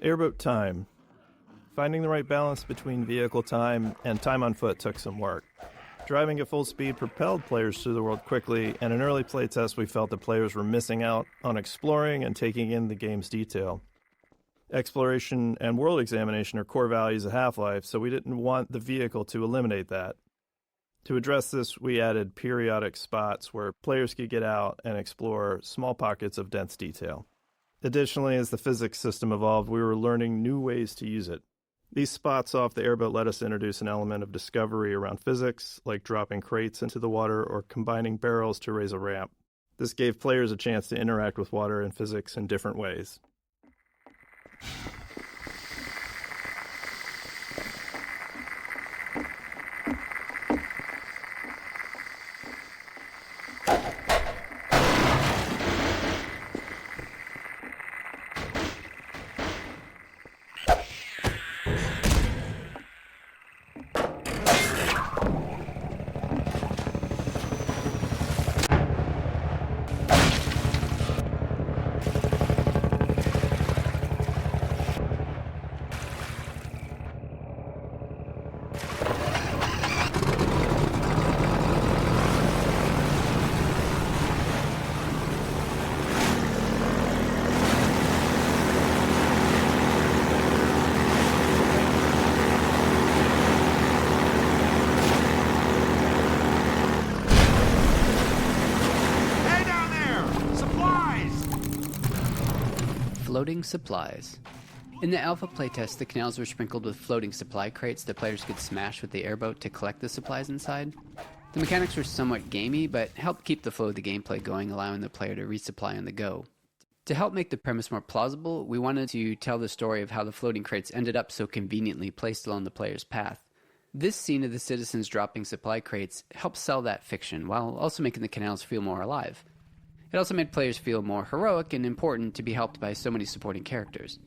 Airboat time. Finding the right balance between vehicle time and time on foot took some work. Driving at full speed propelled players through the world quickly, and in early playtests we felt that players were missing out on exploring and taking in the game's detail. Exploration and world examination are core values of Half-Life, so we didn't want the vehicle to eliminate that. To address this, we added periodic spots where players could get out and explore small pockets of dense detail. Additionally, as the physics system evolved, we were learning new ways to use it. These spots off the airboat let us introduce an element of discovery around physics, like dropping crates into the water or combining barrels to raise a ramp. This gave players a chance to interact with water and physics in different ways. Floating supplies. In the alpha playtest, the canals were sprinkled with floating supply crates that players could smash with the airboat to collect the supplies inside. The mechanics were somewhat gamey, but helped keep the flow of the gameplay going, allowing the player to resupply on the go. To help make the premise more plausible, we wanted to tell the story of how the floating crates ended up so conveniently placed along the player's path. This scene of the citizens dropping supply crates helped sell that fiction, while also making the canals feel more alive. It also made players feel more heroic and important to be helped by so many supporting characters.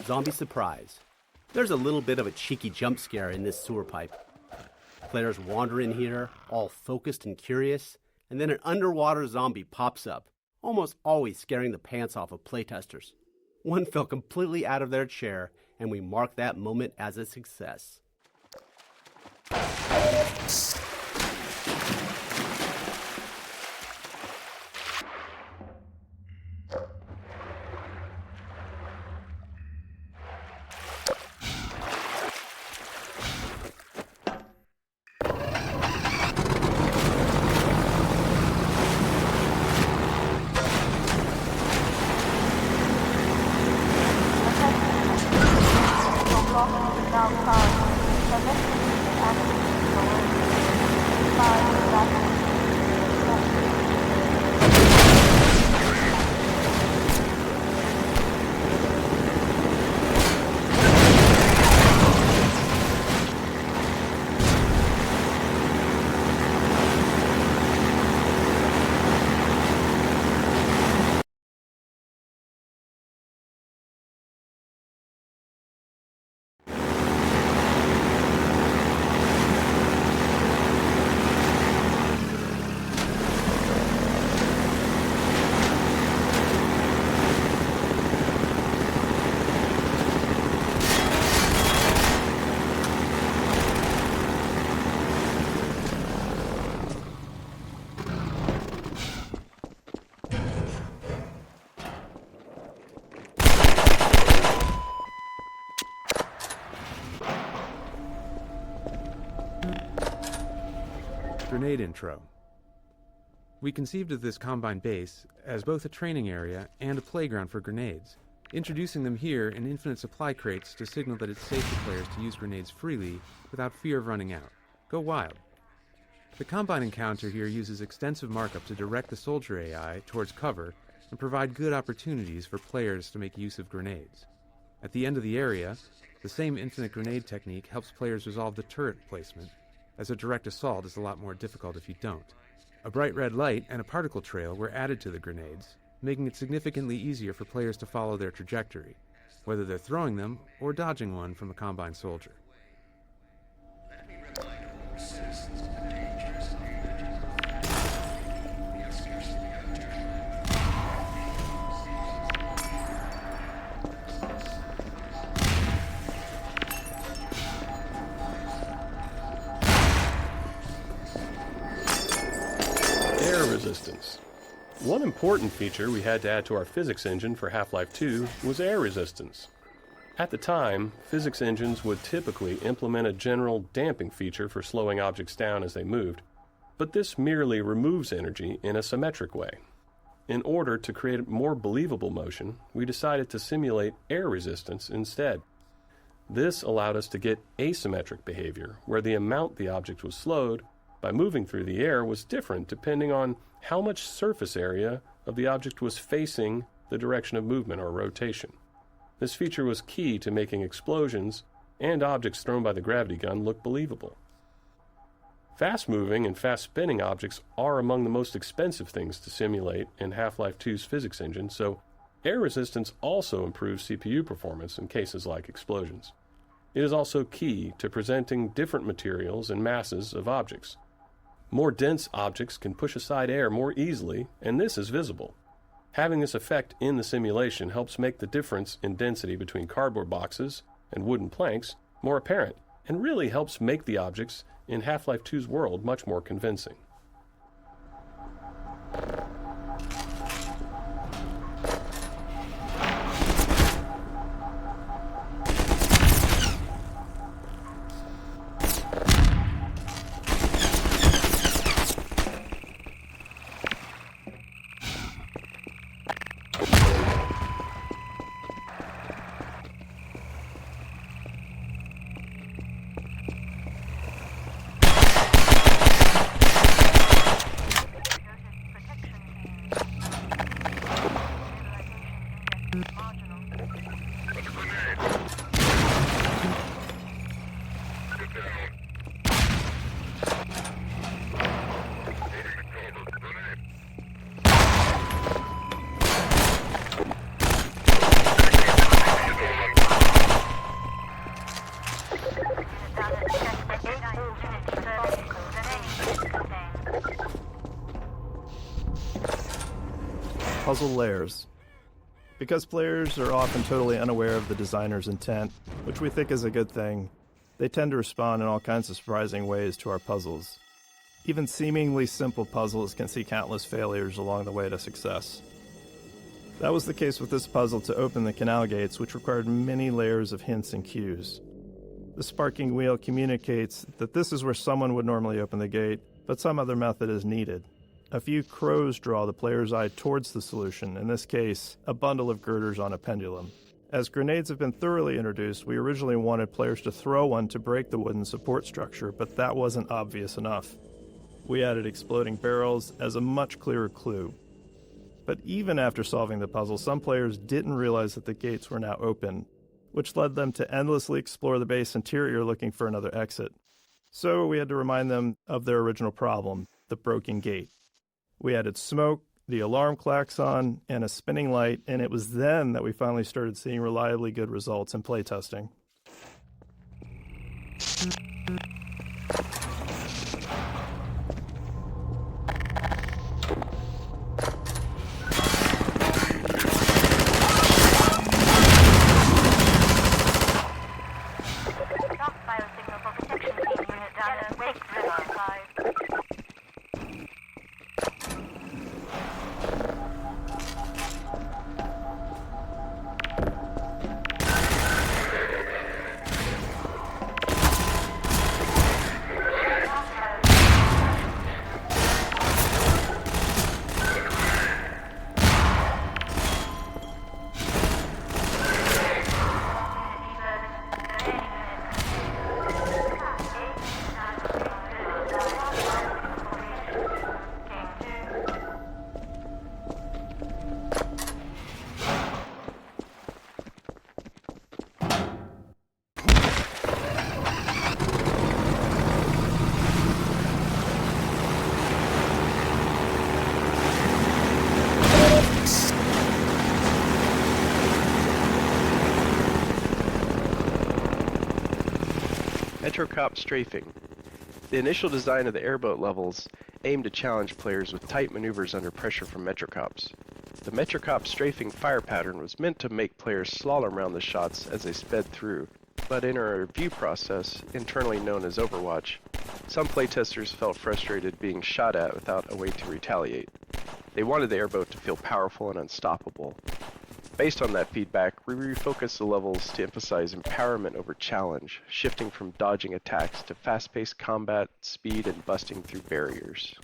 Zombie surprise. There's a little bit of a cheeky jump scare in this sewer pipe. Players wander in here, all focused and curious, and then an underwater zombie pops up, almost always scaring the pants off of playtesters. One fell completely out of their chair, and we mark that moment as a success. Grenade Intro. We conceived of this Combine base as both a training area and a playground for grenades, introducing them here in infinite supply crates to signal that it's safe for players to use grenades freely without fear of running out. Go wild. The Combine encounter here uses extensive markup to direct the soldier AI towards cover and provide good opportunities for players to make use of grenades. At the end of the area, the same infinite grenade technique helps players resolve the turret placement, as a direct assault is a lot more difficult if you don't. A bright red light and a particle trail were added to the grenades, making it significantly easier for players to follow their trajectory, whether they're throwing them or dodging one from a Combine soldier. Resistance. One important feature we had to add to our physics engine for Half-Life 2 was air resistance. At the time, physics engines would typically implement a general damping feature for slowing objects down as they moved, but this merely removes energy in a symmetric way. In order to create more believable motion, we decided to simulate air resistance instead. This allowed us to get asymmetric behavior, where the amount the object was slowed by moving through the air was different depending on how much surface area of the object was facing the direction of movement or rotation. This feature was key to making explosions and objects thrown by the gravity gun look believable. Fast-moving and fast-spinning objects are among the most expensive things to simulate in Half-Life 2's physics engine, so air resistance also improves CPU performance in cases like explosions. It is also key to presenting different materials and masses of objects. More dense objects can push aside air more easily, and this is visible. Having this effect in the simulation helps make the difference in density between cardboard boxes and wooden planks more apparent, and really helps make the objects in Half-Life 2's world much more convincing. Puzzle layers. Because players are often totally unaware of the designer's intent, which we think is a good thing, they tend to respond in all kinds of surprising ways to our puzzles. Even seemingly simple puzzles can see countless failures along the way to success. That was the case with this puzzle to open the canal gates, which required many layers of hints and cues. The sparking wheel communicates that this is where someone would normally open the gate, but some other method is needed. A few crows draw the player's eye towards the solution, in this case, a bundle of girders on a pendulum. As grenades have been thoroughly introduced, we originally wanted players to throw one to break the wooden support structure, but that wasn't obvious enough. We added exploding barrels as a much clearer clue. But even after solving the puzzle, some players didn't realize that the gates were now open, which led them to endlessly explore the base interior looking for another exit. So we had to remind them of their original problem, the broken gate. We added smoke, the alarm klaxon, and a spinning light, and it was then that we finally started seeing reliably good results in playtesting. Metrocop strafing. The initial design of the airboat levels aimed to challenge players with tight maneuvers under pressure from Metrocops. The Metrocop strafing fire pattern was meant to make players slalom around the shots as they sped through, but in a review process, internally known as Overwatch, some playtesters felt frustrated being shot at without a way to retaliate. They wanted the airboat to feel powerful and unstoppable. Based on that feedback, we refocused the levels to emphasize empowerment over challenge, shifting from dodging attacks to fast-paced combat, speed, and busting through barriers.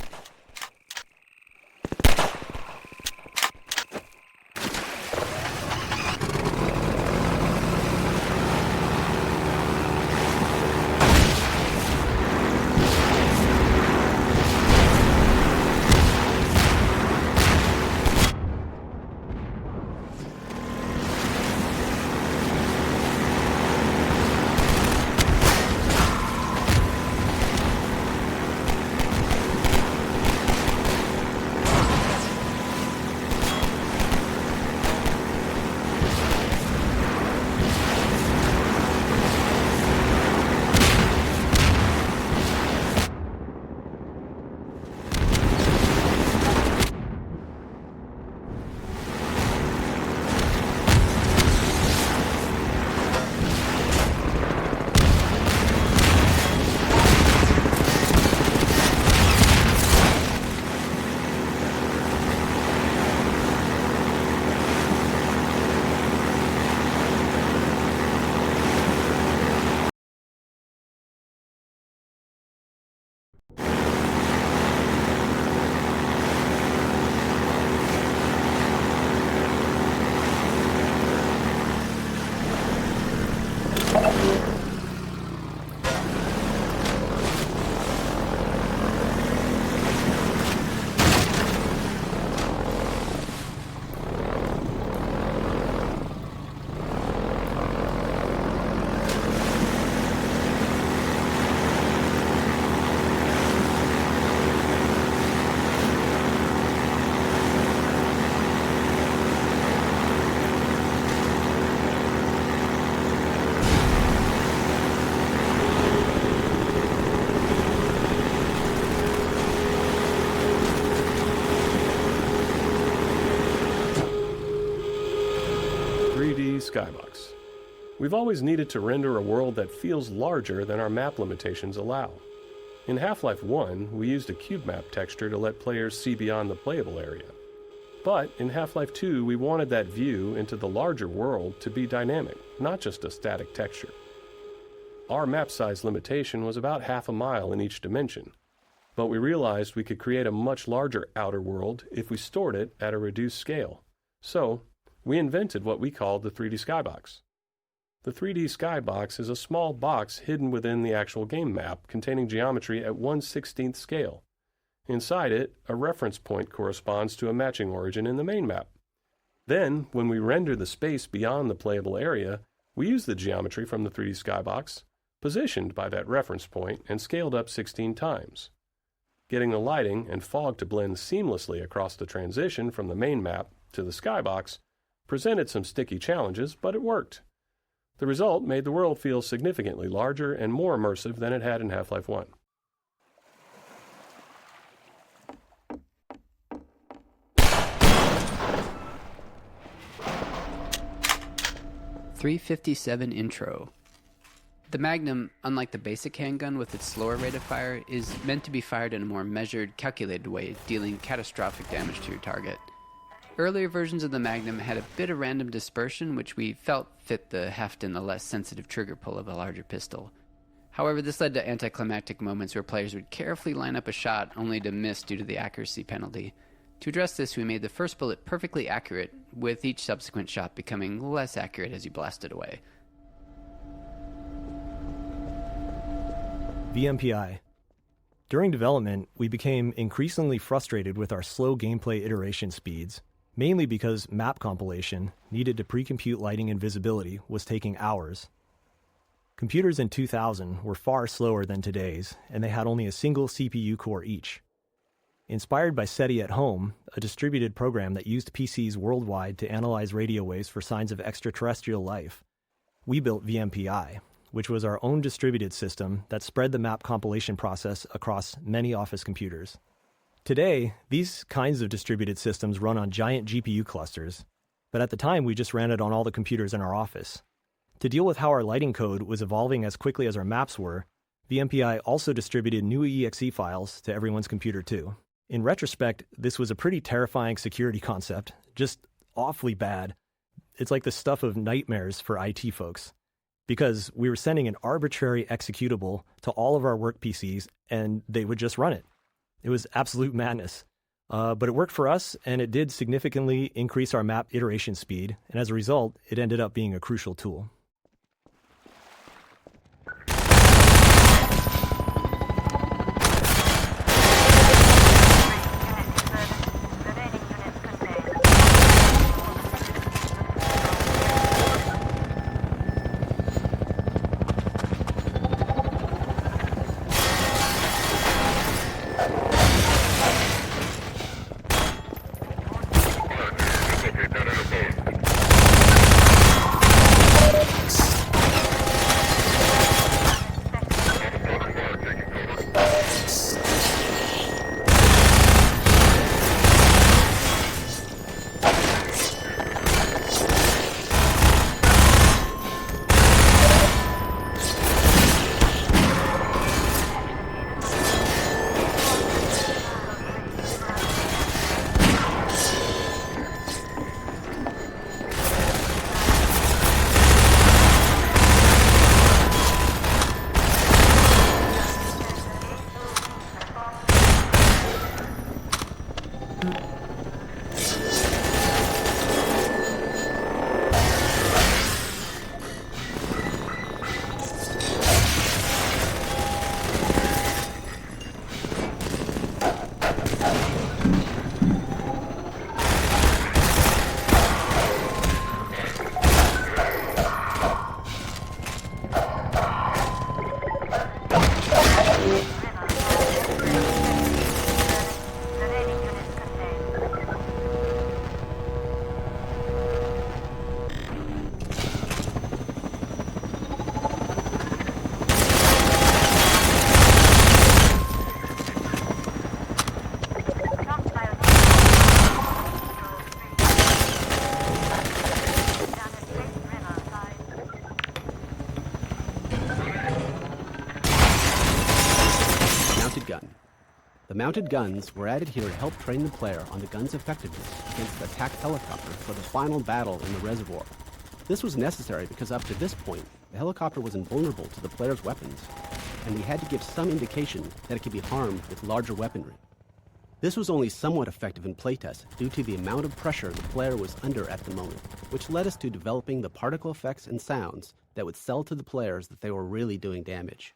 Skybox. We've always needed to render a world that feels larger than our map limitations allow. In Half-Life 1, we used a cube map texture to let players see beyond the playable area. But in Half-Life 2, we wanted that view into the larger world to be dynamic, not just a static texture. Our map size limitation was about half a mile in each dimension, but we realized we could create a much larger outer world if we stored it at a reduced scale. So, we invented what we called the 3D Skybox. The 3D Skybox is a small box hidden within the actual game map containing geometry at 1/16th scale. Inside it, a reference point corresponds to a matching origin in the main map. Then, when we render the space beyond the playable area, we use the geometry from the 3D Skybox, positioned by that reference point and scaled up 16 times. Getting the lighting and fog to blend seamlessly across the transition from the main map to the Skybox presented some sticky challenges, but it worked. The result made the world feel significantly larger and more immersive than it had in Half-Life 1. .357 Intro. The Magnum, unlike the basic handgun with its slower rate of fire, is meant to be fired in a more measured, calculated way, dealing catastrophic damage to your target. Earlier versions of the Magnum had a bit of random dispersion, which we felt fit the heft and the less sensitive trigger pull of a larger pistol. However, this led to anticlimactic moments where players would carefully line up a shot only to miss due to the accuracy penalty. To address this, we made the first bullet perfectly accurate, with each subsequent shot becoming less accurate as you blasted away. VMPi. During development, we became increasingly frustrated with our slow gameplay iteration speeds, mainly because map compilation, needed to pre-compute lighting and visibility, was taking hours. Computers in 2000 were far slower than today's, and they had only a single CPU core each. Inspired by SETI at Home, a distributed program that used PCs worldwide to analyze radio waves for signs of extraterrestrial life, we built VMPi, which was our own distributed system that spread the map compilation process across many Office computers. Today, these kinds of distributed systems run on giant GPU clusters, but at the time we just ran it on all the computers in our office. To deal with how our lighting code was evolving as quickly as our maps were, VMPi also distributed new exe files to everyone's computer too. In retrospect, this was a pretty terrifying security concept, just awfully bad. It's like the stuff of nightmares for IT folks, because we were sending an arbitrary executable to all of our work PCs and they would just run it. It was absolute madness. But it worked for us, and it did significantly increase our map iteration speed, and as a result, it ended up being a crucial tool. The mounted guns were added here to help train the player on the gun's effectiveness against the attack helicopter for the final battle in the reservoir. This was necessary because up to this point, the helicopter was invulnerable to the player's weapons, and we had to give some indication that it could be harmed with larger weaponry. This was only somewhat effective in playtest due to the amount of pressure the player was under at the moment, which led us to developing the particle effects and sounds that would sell to the players that they were really doing damage.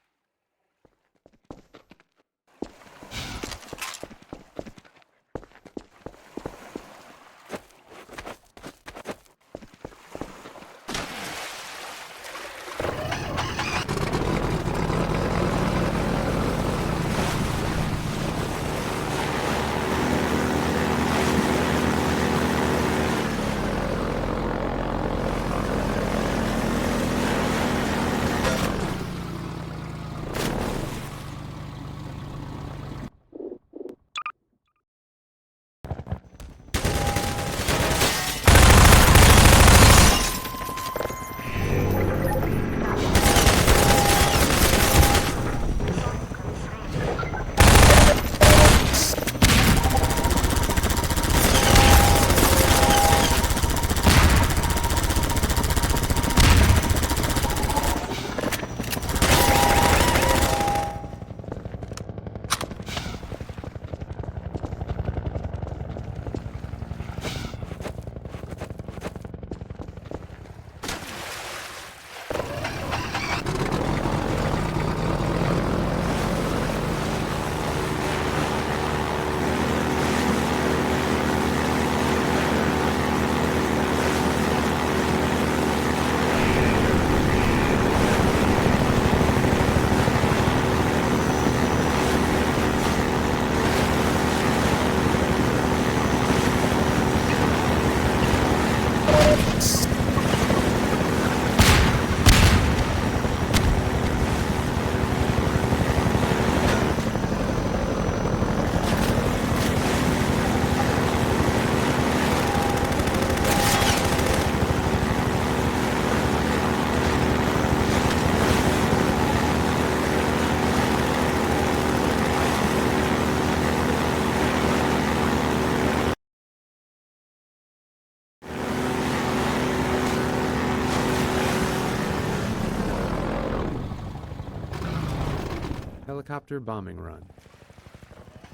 Helicopter Bombing Run.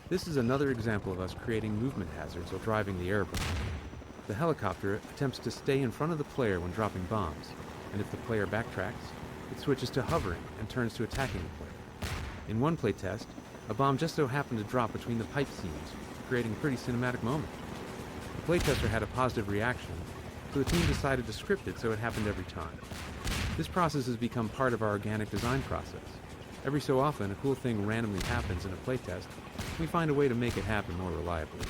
This is another example of us creating movement hazards while driving the airboat. The helicopter attempts to stay in front of the player when dropping bombs, and if the player backtracks, it switches to hovering and turns to attacking the player. In one playtest, a bomb just so happened to drop between the pipe seams, creating a pretty cinematic moment. The playtester had a positive reaction, so the team decided to script it so it happened every time. This process has become part of our organic design process. Every so often, a cool thing randomly happens in a playtest, and we find a way to make it happen more reliably.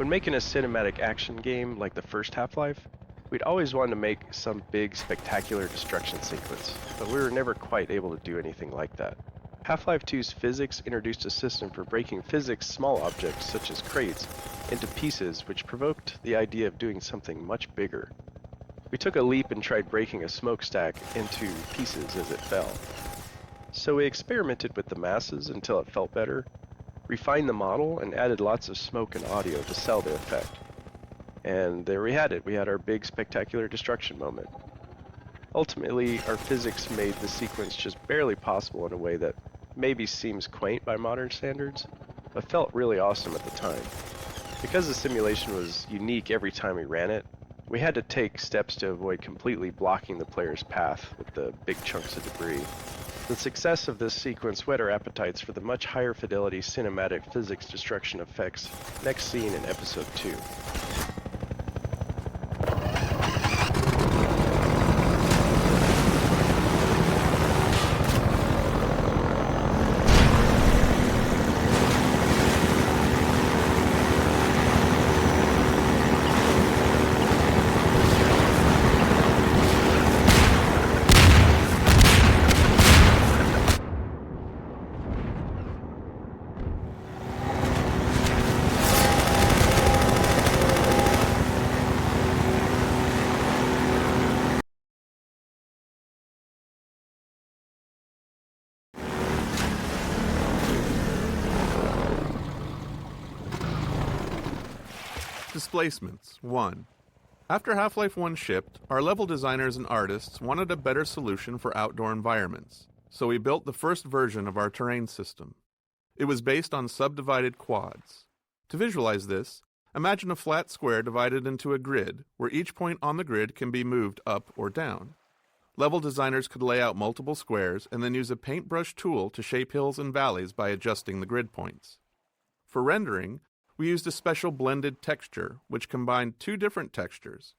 When making a cinematic action game like the first Half-Life, we'd always wanted to make some big spectacular destruction sequence, but we were never quite able to do anything like that. Half-Life 2's physics introduced a system for breaking physics small objects such as crates into pieces, which provoked the idea of doing something much bigger. We took a leap and tried breaking a smokestack into pieces as it fell. So we experimented with the masses until it felt better, refined the model, and added lots of smoke and audio to sell the effect. And there we had it. We had our big spectacular destruction moment. Ultimately, our physics made the sequence just barely possible in a way that maybe seems quaint by modern standards, but felt really awesome at the time. Because the simulation was unique every time we ran it, we had to take steps to avoid completely blocking the player's path with the big chunks of debris. The success of this sequence whet our appetites for the much higher fidelity cinematic physics destruction effects next seen in Episode 2. Displacements 1. After Half-Life 1 shipped, our level designers and artists wanted a better solution for outdoor environments, so we built the first version of our terrain system. It was based on subdivided quads. To visualize this, imagine a flat square divided into a grid, where each point on the grid can be moved up or down. Level designers could lay out multiple squares and then use a paintbrush tool to shape hills and valleys by adjusting the grid points. For rendering, we used a special blended texture, which combined two different textures.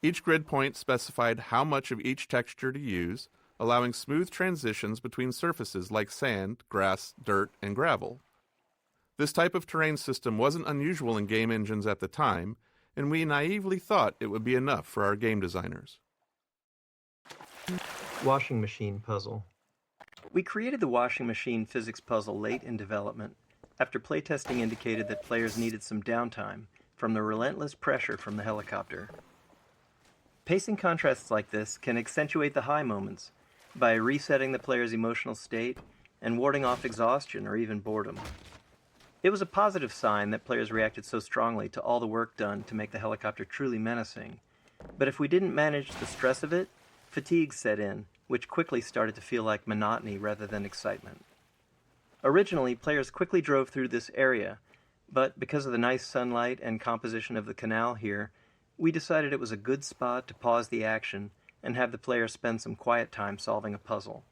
Each grid point specified how much of each texture to use, allowing smooth transitions between surfaces like sand, grass, dirt, and gravel. This type of terrain system wasn't unusual in game engines at the time, and we naively thought it would be enough for our game designers. Washing machine puzzle. We created the washing machine physics puzzle late in development, after playtesting indicated that players needed some downtime from the relentless pressure from the helicopter. Pacing contrasts like this can accentuate the high moments by resetting the player's emotional state and warding off exhaustion or even boredom. It was a positive sign that players reacted so strongly to all the work done to make the helicopter truly menacing, but if we didn't manage the stress of it, fatigue set in, which quickly started to feel like monotony rather than excitement. Originally, players quickly drove through this area, but because of the nice sunlight and composition of the canal here, we decided it was a good spot to pause the action and have the player spend some quiet time solving a puzzle.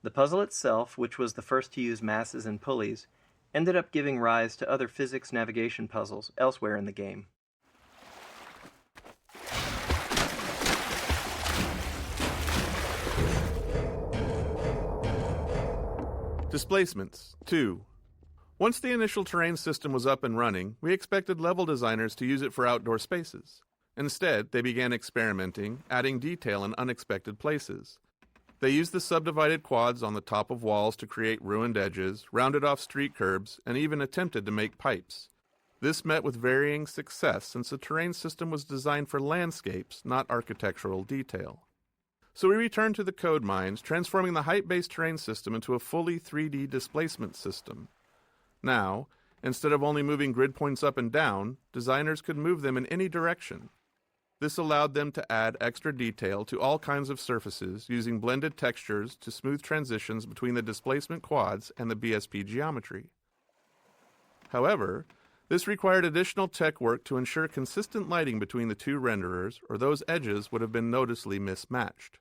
The puzzle itself, which was the first to use masses and pulleys, ended up giving rise to other physics navigation puzzles elsewhere in the game. Displacements 2. Once the initial terrain system was up and running, we expected level designers to use it for outdoor spaces. Instead, they began experimenting, adding detail in unexpected places. They used the subdivided quads on the top of walls to create ruined edges, rounded off street curbs, and even attempted to make pipes. This met with varying success since the terrain system was designed for landscapes, not architectural detail. So we returned to the code mines, transforming the height-based terrain system into a fully 3D displacement system. Now, instead of only moving grid points up and down, designers could move them in any direction. This allowed them to add extra detail to all kinds of surfaces using blended textures to smooth transitions between the displacement quads and the BSP geometry. However, this required additional tech work to ensure consistent lighting between the two renderers, or those edges would have been noticeably mismatched.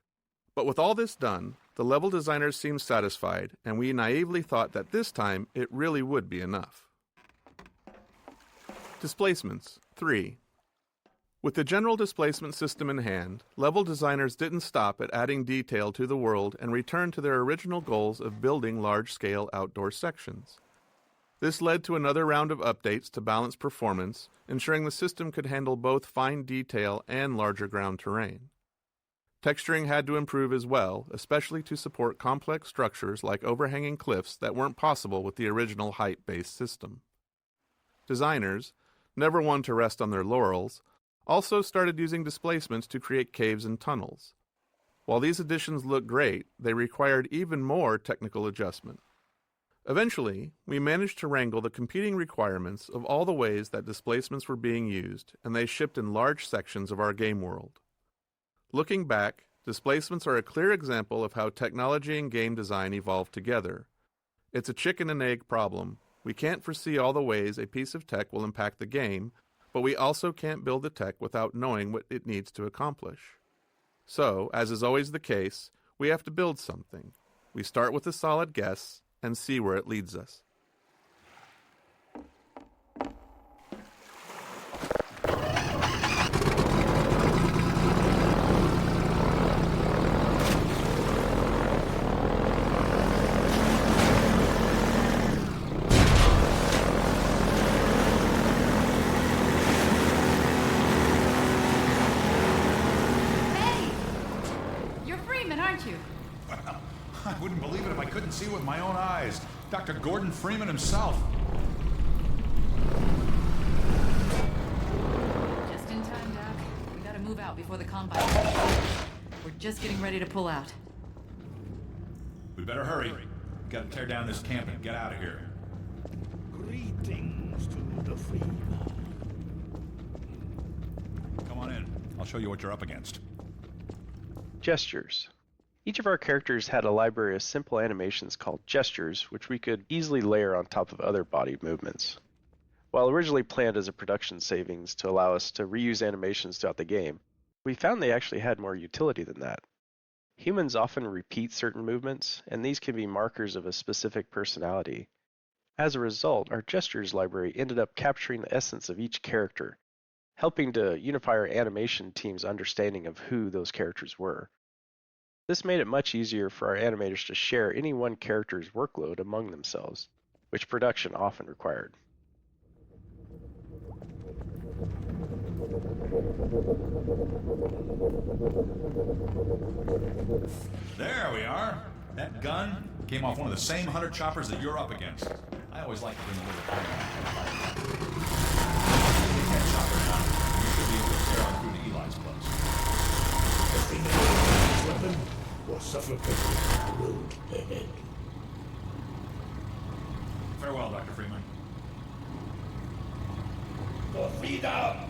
But with all this done, the level designers seemed satisfied, and we naively thought that this time it really would be enough. Displacements 3. With the general displacement system in hand, level designers didn't stop at adding detail to the world and returned to their original goals of building large-scale outdoor sections. This led to another round of updates to balance performance, ensuring the system could handle both fine detail and larger ground terrain. Texturing had to improve as well, especially to support complex structures like overhanging cliffs that weren't possible with the original height-based system. Designers, never one to rest on their laurels, also started using displacements to create caves and tunnels. While these additions looked great, they required even more technical adjustment. Eventually, we managed to wrangle the competing requirements of all the ways that displacements were being used, and they shipped in large sections of our game world. Looking back, displacements are a clear example of how technology and game design evolve together. It's a chicken and egg problem. We can't foresee all the ways a piece of tech will impact the game, but we also can't build the tech without knowing what it needs to accomplish. So, as is always the case, we have to build something. We start with a solid guess and see where it leads us. I wouldn't believe it if I couldn't see with my own eyes. Dr. Gordon Freeman himself. Just in time, Doc. We gotta move out before the combine. We're just getting ready to pull out. We better hurry. Gotta tear down this camp and get out of here. Greetings to the free. I'll show you what you're up against. Gestures. Each of our characters had a library of simple animations called gestures, which we could easily layer on top of other body movements. While originally planned as a production savings to allow us to reuse animations throughout the game, we found they actually had more utility than that. Humans often repeat certain movements, and these can be markers of a specific personality. As a result, our gestures library ended up capturing the essence of each character, helping to unify our animation team's understanding of who those characters were. This made it much easier for our animators to share any one character's workload among themselves, which production often required. There we are. That gun came off one of the same hunter choppers that you're up against. I always like to bring a little fun. Take that chopper now. You should be able to tear on through to Eli's place. Weapon will suffocate the road ahead. Farewell, Dr. Freeman. Feed up!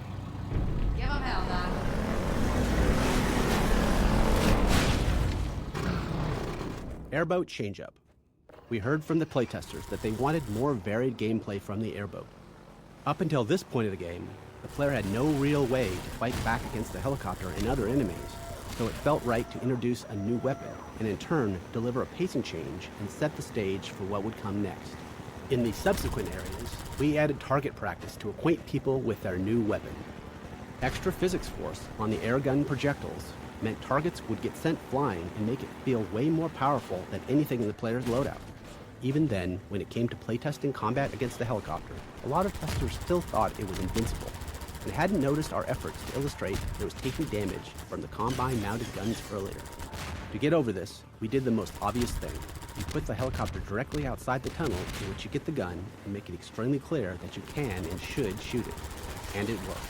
Give him hell, Doc. Airboat Changeup. We heard from the playtesters that they wanted more varied gameplay from the airboat. Up until this point of the game, the player had no real way to fight back against the helicopter and other enemies, so it felt right to introduce a new weapon and in turn deliver a pacing change and set the stage for what would come next. In the subsequent areas, we added target practice to acquaint people with their new weapon. Extra physics force on the airgun projectiles meant targets would get sent flying and make it feel way more powerful than anything in the player's loadout. Even then, when it came to playtesting combat against the helicopter, a lot of testers still thought it was invincible and hadn't noticed our efforts to illustrate that it was taking damage from the combine-mounted guns earlier. To get over this, we did the most obvious thing. You put the helicopter directly outside the tunnel in which you get the gun and make it extremely clear that you can and should shoot it. And it worked.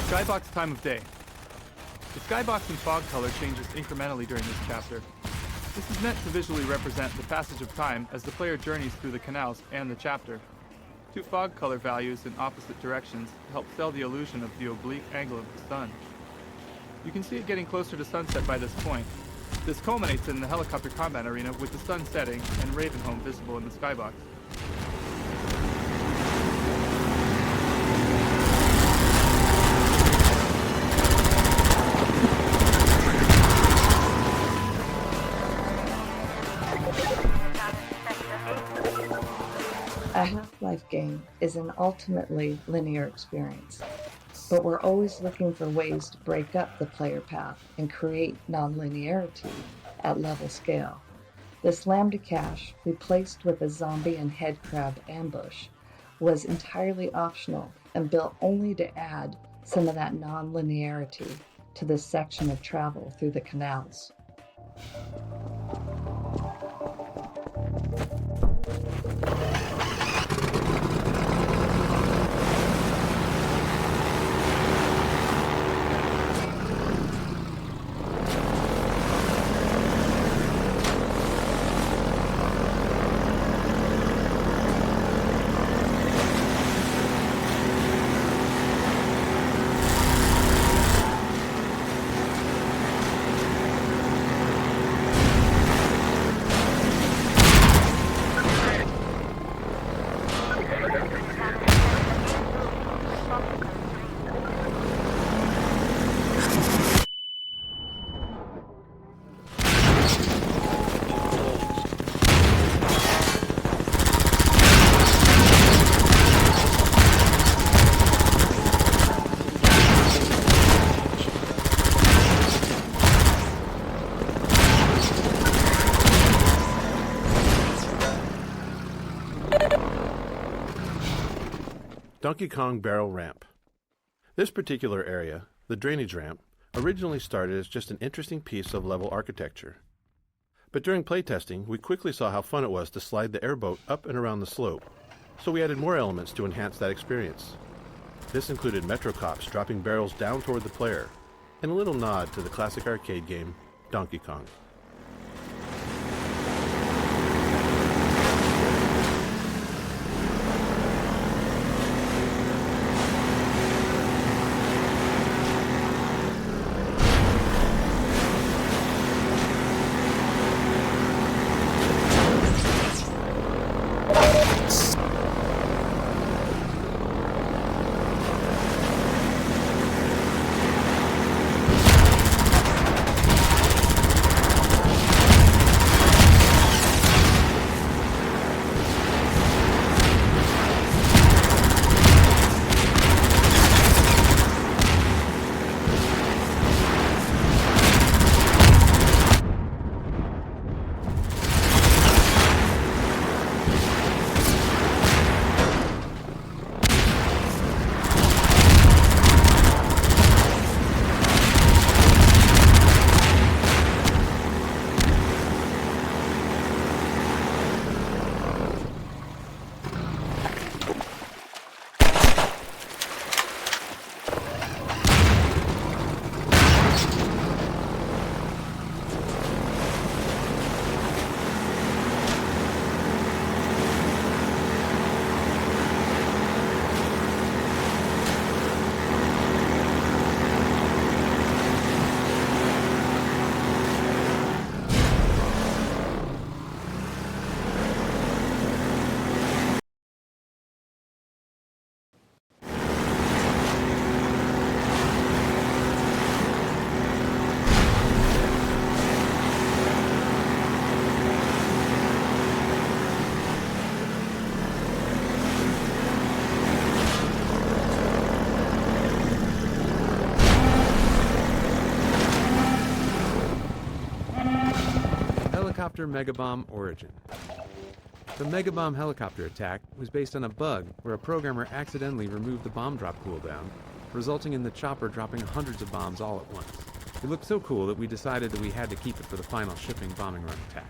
Skybox time of day. The skybox and fog color changes incrementally during this chapter. This is meant to visually represent the passage of time as the player journeys through the canals and the chapter. Two fog color values in opposite directions help sell the illusion of the oblique angle of the sun. You can see it getting closer to sunset by this point. This culminates in the helicopter combat arena with the sun setting and Ravenholm visible in the skybox. A Half-Life game is an ultimately linear experience, but we're always looking for ways to break up the player path and create non-linearity at level scale. This Lambda cache, replaced with a zombie and headcrab ambush, was entirely optional and built only to add some of that non-linearity to this section of travel through the canals. Donkey Kong Barrel Ramp. This particular area, the drainage ramp, originally started as just an interesting piece of level architecture. But during playtesting, we quickly saw how fun it was to slide the airboat up and around the slope, so we added more elements to enhance that experience. This included Metro Cops dropping barrels down toward the player, and a little nod to the classic arcade game, Donkey Kong. Helicopter Megabomb Origin. The Megabomb helicopter attack was based on a bug where a programmer accidentally removed the bomb drop cooldown, resulting in the chopper dropping hundreds of bombs all at once. It looked so cool that we decided that we had to keep it for the final shipping bombing run attack.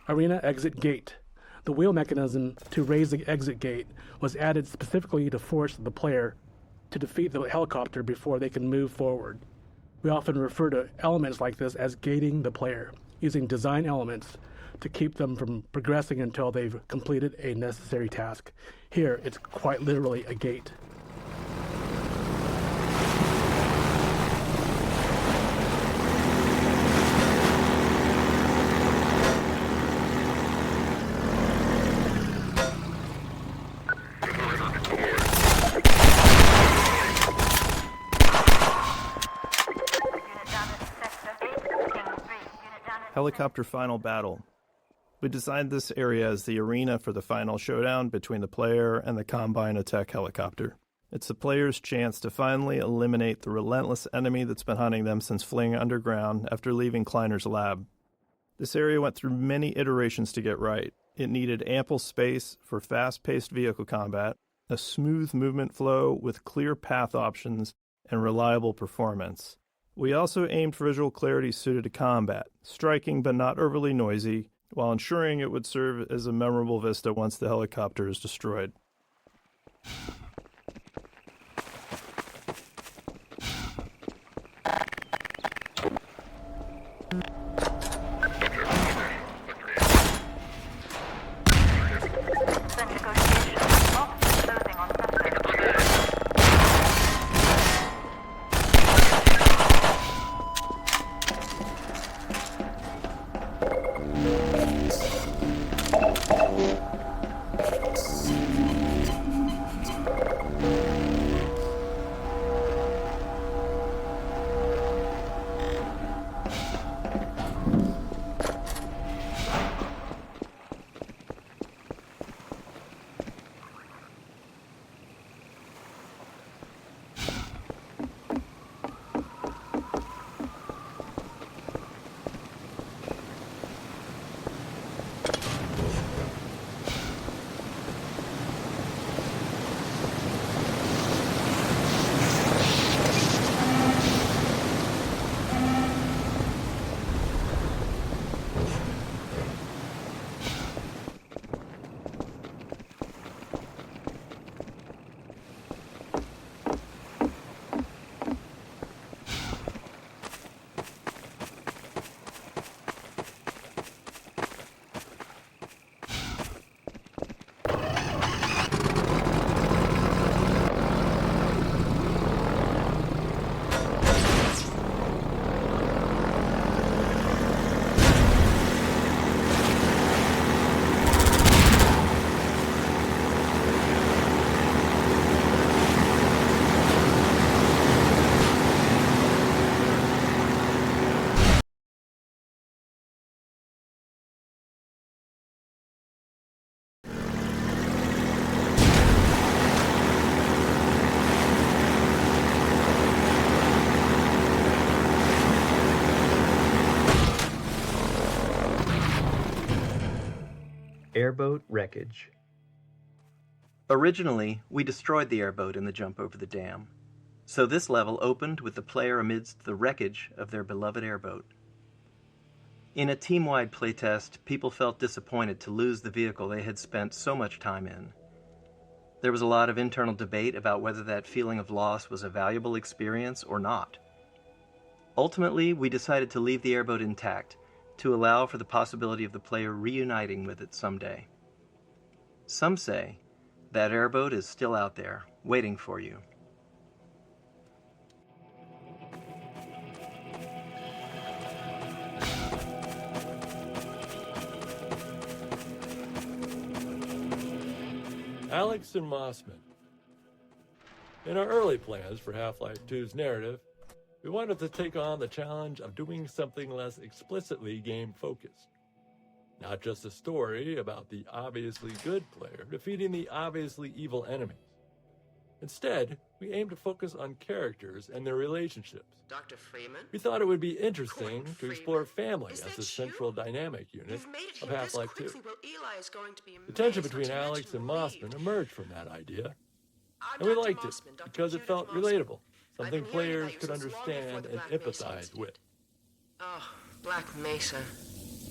Arena Exit Gate. The wheel mechanism to raise the exit gate was added specifically to force the player to defeat the helicopter before they can move forward. We often refer to elements like this as gating the player, using design elements to keep them from progressing until they've completed a necessary task. Here, it's quite literally a gate. Helicopter Final Battle. We designed this area as the arena for the final showdown between the player and the Combine attack helicopter. It's the player's chance to finally eliminate the relentless enemy that's been hunting them since fleeing underground after leaving Kleiner's lab. This area went through many iterations to get right. It needed ample space for fast-paced vehicle combat, a smooth movement flow with clear path options, and reliable performance. We also aimed for visual clarity suited to combat, striking but not overly noisy, while ensuring it would serve as a memorable vista once the helicopter is destroyed. Airboat wreckage. Originally, we destroyed the airboat in the jump over the dam, so this level opened with the player amidst the wreckage of their beloved airboat. In a team-wide playtest, people felt disappointed to lose the vehicle they had spent so much time in. There was a lot of internal debate about whether that feeling of loss was a valuable experience or not. Ultimately, we decided to leave the airboat intact, to allow for the possibility of the player reuniting with it someday. Some say that airboat is still out there, waiting for you. Alex and Mossman. In our early plans for Half-Life 2's narrative, we wanted to take on the challenge of doing something less explicitly game-focused. Not just a story about the obviously good player defeating the obviously evil enemies. Instead, we aimed to focus on characters and their relationships. Dr. Freeman? We thought it would be interesting to explore family as the central dynamic unit of Half-Life 2. The tension between Alex and Mossman emerged from that idea, and we liked it because it felt relatable. Something players could understand and empathize with. Oh, Black Mesa.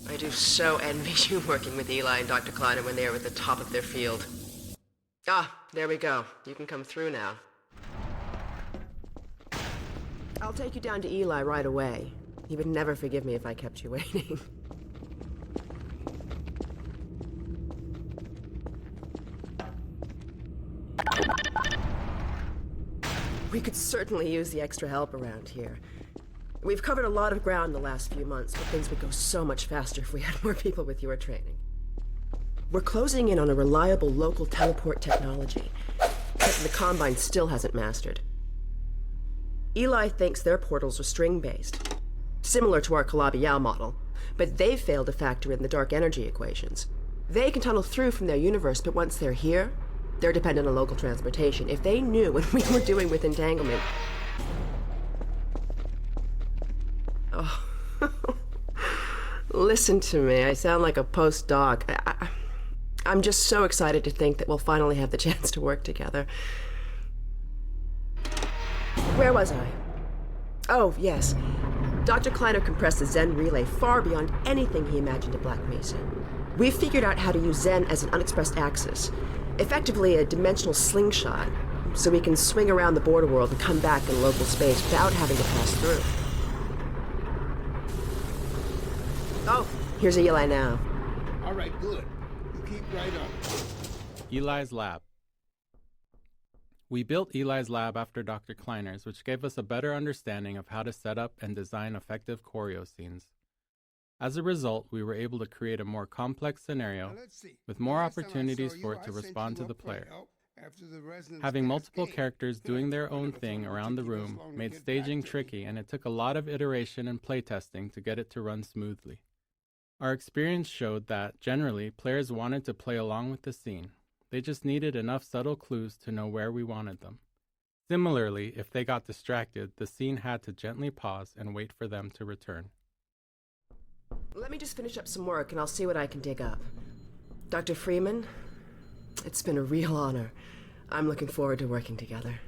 I do so envy you working with Eli and Dr. Kleiner when they are at the top of their field. Ah, there we go. You can come through now. I'll take you down to Eli right away. He would never forgive me if I kept you waiting. We could certainly use the extra help around here. We've covered a lot of ground in the last few months, but things would go so much faster if we had more people with your training. We're closing in on a reliable local teleport technology that the Combine still hasn't mastered. Eli thinks their portals are string-based, similar to our Calabi-Yau model, but they've failed to factor in the dark energy equations. They can tunnel through from their universe, but once they're here, they're dependent on local transportation. If they knew what we were doing with entanglement... Oh. Listen to me. I sound like a postdoc. I'm just so excited to think that we'll finally have the chance to work together. Where was I? Oh, yes. Dr. Kleiner compressed the Zen relay far beyond anything he imagined at Black Mesa. We've figured out how to use Zen as an unexpressed axis, effectively a dimensional slingshot, so we can swing around the border world and come back in local space without having to pass through. Oh, here's Eli now. All right, good. You keep right on. Eli's lab. We built Eli's lab after Dr. Kleiner's, which gave us a better understanding of how to set up and design effective choreo scenes. As a result, we were able to create a more complex scenario with more opportunities for it to respond to the player. Having multiple characters doing their own thing around the room made staging tricky, and it took a lot of iteration and playtesting to get it to run smoothly. Our experience showed that, generally, players wanted to play along with the scene. They just needed enough subtle clues to know where we wanted them. Similarly, if they got distracted, the scene had to gently pause and wait for them to return. Let me just finish up some work and I'll see what I can dig up. Dr. Freeman, it's been a real honor. I'm looking forward to working together.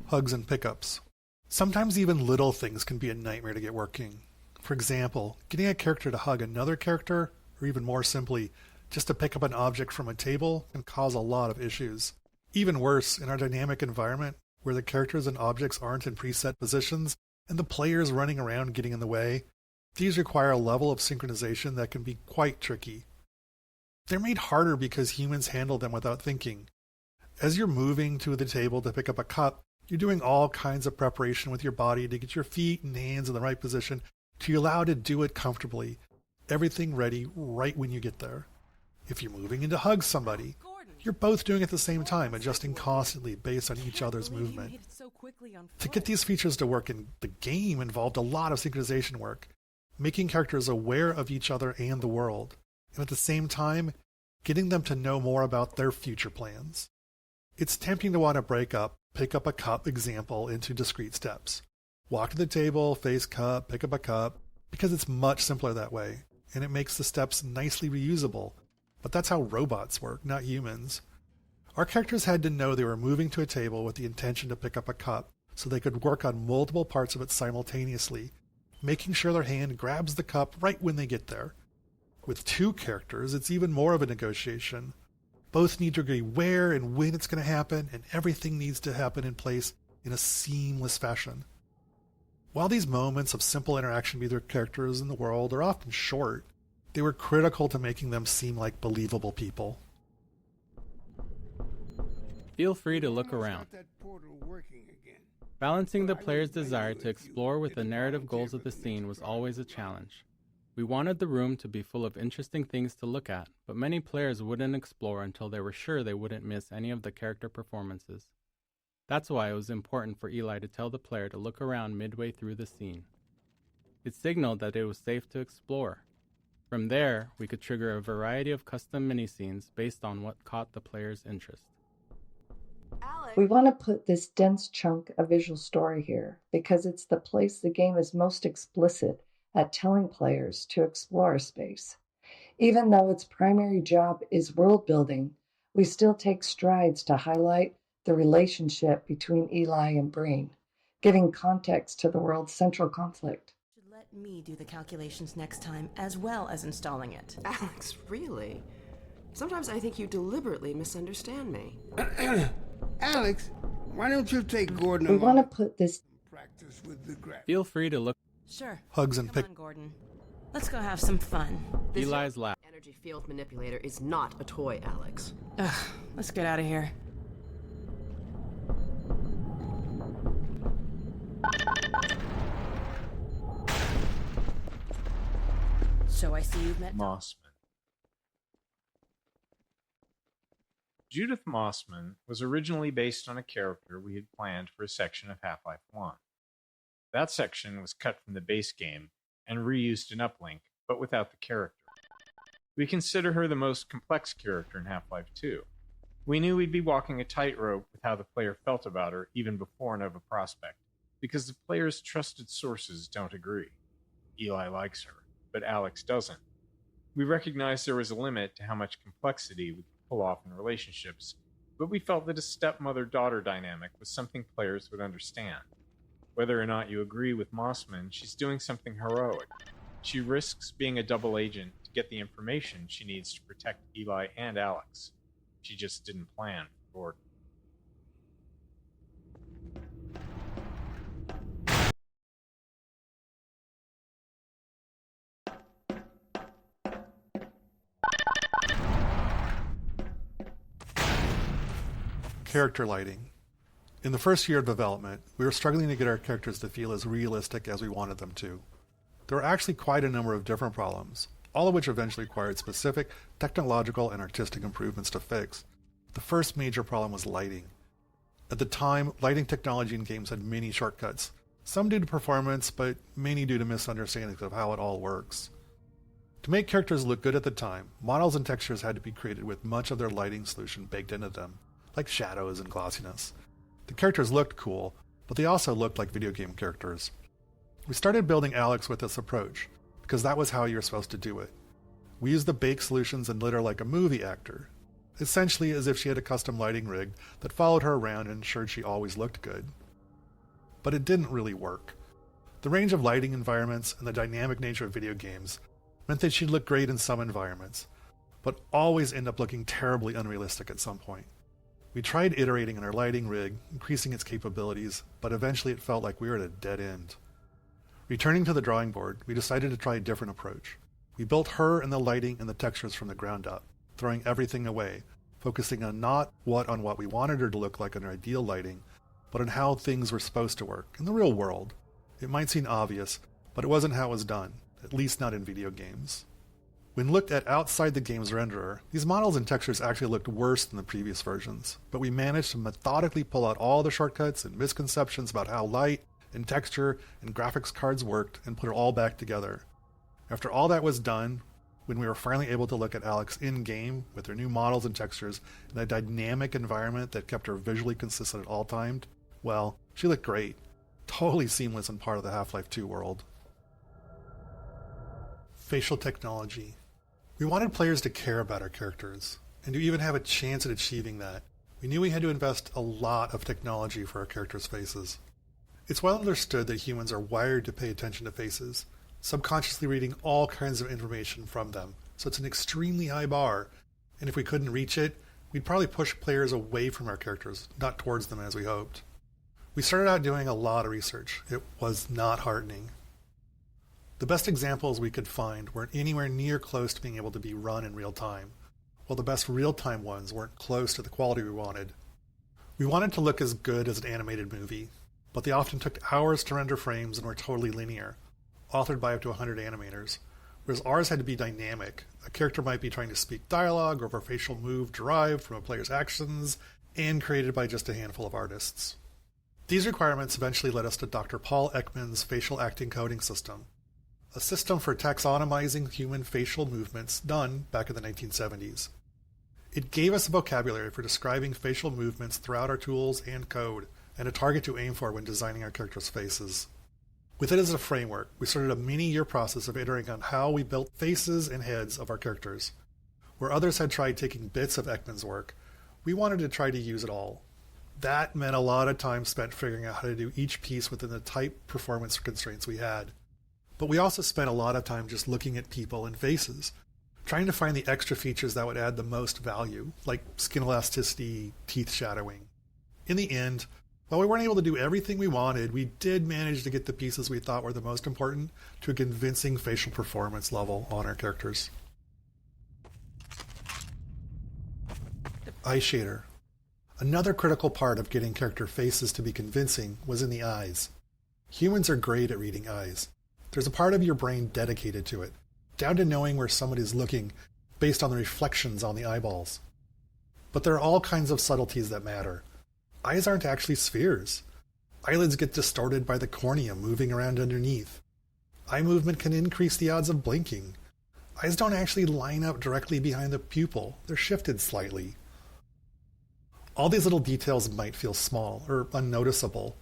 Hugs and pickups. Sometimes even little things can be a nightmare to get working. For example, getting a character to hug another character, or even more simply, just to pick up an object from a table, can cause a lot of issues. Even worse, in our dynamic environment, where the characters and objects aren't in preset positions, and the players running around getting in the way, these require a level of synchronization that can be quite tricky. They're made harder because humans handle them without thinking. As you're moving to the table to pick up a cup, you're doing all kinds of preparation with your body to get your feet and hands in the right position to be allowed to do it comfortably, everything ready right when you get there. If you're moving in to hug somebody, you're both doing it at the same time, adjusting constantly based on each other's movement. To get these features to work in the game involved a lot of synchronization work, making characters aware of each other and the world, and at the same time, getting them to know more about their future plans. It's tempting to want to break up pick up a cup example into discrete steps. Walk to the table, face cup, pick up a cup, because it's much simpler that way, and it makes the steps nicely reusable. But that's how robots work, not humans. Our characters had to know they were moving to a table with the intention to pick up a cup, so they could work on multiple parts of it simultaneously, making sure their hand grabs the cup right when they get there. With two characters, it's even more of a negotiation. Both need to agree where and when it's going to happen, and everything needs to happen in place in a seamless fashion. While these moments of simple interaction with their characters in the world are often short, they were critical to making them seem like believable people. Feel free to look around. Balancing the player's desire to explore with the narrative goals of the scene was always a challenge. We wanted the room to be full of interesting things to look at, but many players wouldn't explore until they were sure they wouldn't miss any of the character performances. That's why it was important for Eli to tell the player to look around midway through the scene. It signaled that it was safe to explore. From there, we could trigger a variety of custom mini-scenes based on what caught the player's interest. We want to put this dense chunk of visual story here because it's the place the game is most explicit at telling players to explore space. Even though its primary job is world building, we still take strides to highlight the relationship between Eli and Breen, giving context to the world's central conflict. Let me do the calculations next time, as well as installing it. Alex, really? Sometimes I think you deliberately misunderstand me. Alex, why don't you take Gordon We want to put this... practice with the graph? Feel free to look. Sure. Hugs and pick. Come on, Gordon. Let's go have some fun. Eli's lab. Energy field manipulator is not a toy, Alex. Ugh, let's get out of here. So I see you've met Mossman. Judith Mossman was originally based on a character we had planned for a section of Half-Life 1. That section was cut from the base game and reused in Uplink, but without the character. We consider her the most complex character in Half-Life 2. We knew we'd be walking a tightrope with how the player felt about her even before Nova Prospect, because the player's trusted sources don't agree. Eli likes her, but Alex doesn't. We recognized there was a limit to how much complexity we could pull off in relationships, but we felt that a stepmother-daughter dynamic was something players would understand. Whether or not you agree with Mossman, she's doing something heroic. She risks being a double agent to get the information she needs to protect Eli and Alex. She just didn't plan for Gordon. Character lighting. In the first year of development, we were struggling to get our characters to feel as realistic as we wanted them to. There were actually quite a number of different problems, all of which eventually required specific technological and artistic improvements to fix. The first major problem was lighting. At the time, lighting technology in games had many shortcuts, some due to performance, but many due to misunderstandings of how it all works. To make characters look good at the time, models and textures had to be created with much of their lighting solution baked into them, like shadows and glossiness. The characters looked cool, but they also looked like video game characters. We started building Alex with this approach, because that was how you were supposed to do it. We used the baked solutions and lit her like a movie actor, essentially as if she had a custom lighting rig that followed her around and ensured she always looked good. But it didn't really work. The range of lighting environments and the dynamic nature of video games meant that she'd look great in some environments, but always end up looking terribly unrealistic at some point. We tried iterating on our lighting rig, increasing its capabilities, but eventually it felt like we were at a dead end. Returning to the drawing board, we decided to try a different approach. We built her and the lighting and the textures from the ground up, throwing everything away, focusing on not on what we wanted her to look like in our ideal lighting, but on how things were supposed to work in the real world. It might seem obvious, but it wasn't how it was done, at least not in video games. When looked at outside the game's renderer, these models and textures actually looked worse than the previous versions, but we managed to methodically pull out all the shortcuts and misconceptions about how light and texture and graphics cards worked and put it all back together. After all that was done, when we were finally able to look at Alex in-game with her new models and textures in a dynamic environment that kept her visually consistent at all times, well, she looked great. Totally seamless and part of the Half-Life 2 world. Facial technology. We wanted players to care about our characters, and to even have a chance at achieving that, we knew we had to invest a lot of technology for our characters' faces. It's well understood that humans are wired to pay attention to faces, subconsciously reading all kinds of information from them, so it's an extremely high bar, and if we couldn't reach it, we'd probably push players away from our characters, not towards them as we hoped. We started out doing a lot of research. It was not heartening. The best examples we could find weren't anywhere near close to being able to be run in real time, while the best real-time ones weren't close to the quality we wanted. We wanted to look as good as an animated movie, but they often took hours to render frames and were totally linear, authored by up to 100 animators, whereas ours had to be dynamic. A character might be trying to speak dialogue or a facial move derived from a player's actions and created by just a handful of artists. These requirements eventually led us to Dr. Paul Ekman's facial acting coding system, a system for taxonomizing human facial movements done back in the 1970s. It gave us a vocabulary for describing facial movements throughout our tools and code, and a target to aim for when designing our characters' faces. With it as a framework, we started a many-year process of iterating on how we built faces and heads of our characters. Where others had tried taking bits of Ekman's work, we wanted to try to use it all. That meant a lot of time spent figuring out how to do each piece within the tight performance constraints we had. But we also spent a lot of time just looking at people and faces, trying to find the extra features that would add the most value, like skin elasticity, teeth shadowing. In the end, while we weren't able to do everything we wanted, we did manage to get the pieces we thought were the most important to a convincing facial performance level on our characters. Eye shader. Another critical part of getting character faces to be convincing was in the eyes. Humans are great at reading eyes. There's a part of your brain dedicated to it, down to knowing where somebody is looking based on the reflections on the eyeballs. But there are all kinds of subtleties that matter. Eyes aren't actually spheres. Eyelids get distorted by the cornea moving around underneath. Eye movement can increase the odds of blinking. Eyes don't actually line up directly behind the pupil. They're shifted slightly. All these little details might feel small or unnoticeable,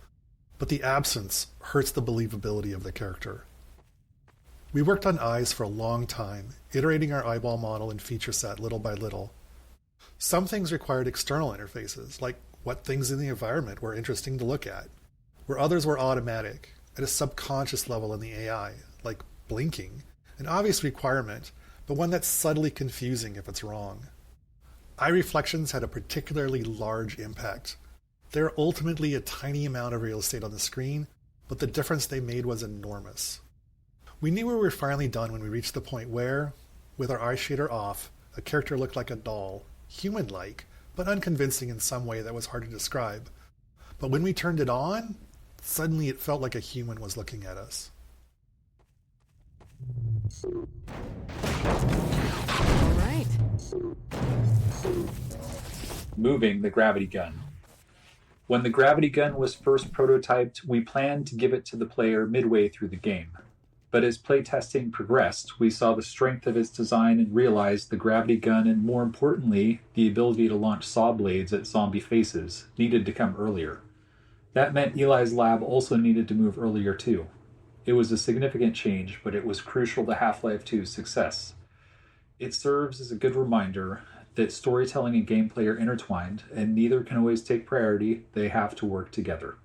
but the absence hurts the believability of the character. We worked on eyes for a long time, iterating our eyeball model and feature set little by little. Some things required external interfaces, like what things in the environment were interesting to look at. where others were automatic, at a subconscious level in the AI, like blinking, an obvious requirement, but one that's subtly confusing if it's wrong. Eye reflections had a particularly large impact. They're ultimately a tiny amount of real estate on the screen, but the difference they made was enormous. We knew we were finally done when we reached the point where, with our eye shader off, a character looked like a doll, human-like, but unconvincing in some way that was hard to describe. But when we turned it on, suddenly it felt like a human was looking at us. All right. Moving the gravity gun. When the gravity gun was first prototyped, we planned to give it to the player midway through the game. But as playtesting progressed, we saw the strength of its design and realized the gravity gun, and more importantly, the ability to launch saw blades at zombie faces, needed to come earlier. That meant Eli's lab also needed to move earlier too. It was a significant change, but it was crucial to Half-Life 2's success. It serves as a good reminder that storytelling and gameplay are intertwined, and neither can always take priority. They have to work together.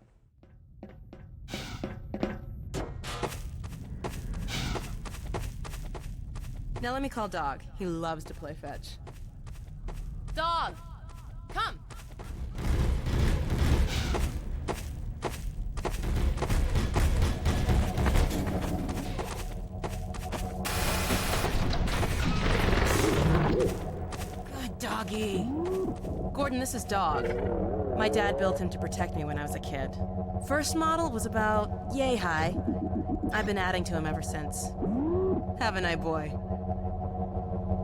Now let me call Dog. He loves to play fetch. Dog! Come! Good doggy. Gordon, this is Dog. My dad built him to protect me when I was a kid. First model was about yay high. I've been adding to him ever since. Haven't I, boy?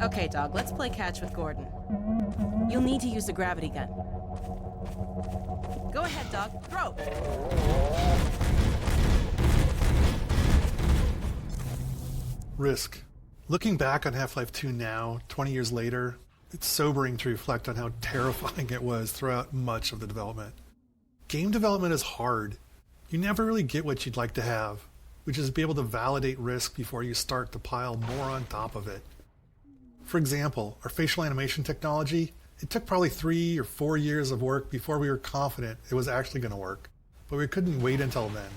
Okay, Dog, let's play catch with Gordon. You'll need to use the gravity gun. Go ahead, Dog. Throw! Risk. Looking back on Half-Life 2 now, 20 years later, it's sobering to reflect on how terrifying it was throughout much of the development. Game development is hard. You never really get what you'd like to have, which is be able to validate risk before you start to pile more on top of it. For example, our facial animation technology, it took probably 3 or 4 years of work before we were confident it was actually going to work, but we couldn't wait until then.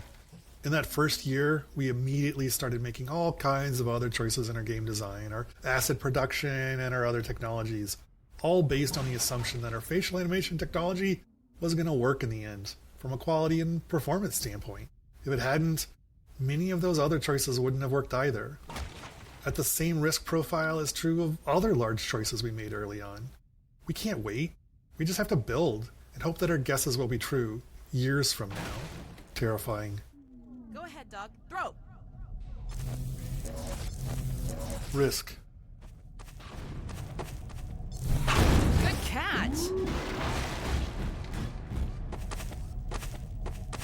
In that first year, we immediately started making all kinds of other choices in our game design, our asset production, and our other technologies, all based on the assumption that our facial animation technology was going to work in the end, from a quality and performance standpoint. If it hadn't, many of those other choices wouldn't have worked either. At the same risk profile is true of other large choices we made early on. We can't wait. We just have to build and hope that our guesses will be true years from now. Terrifying. Go ahead, Dog. Throw! Risk. Good catch!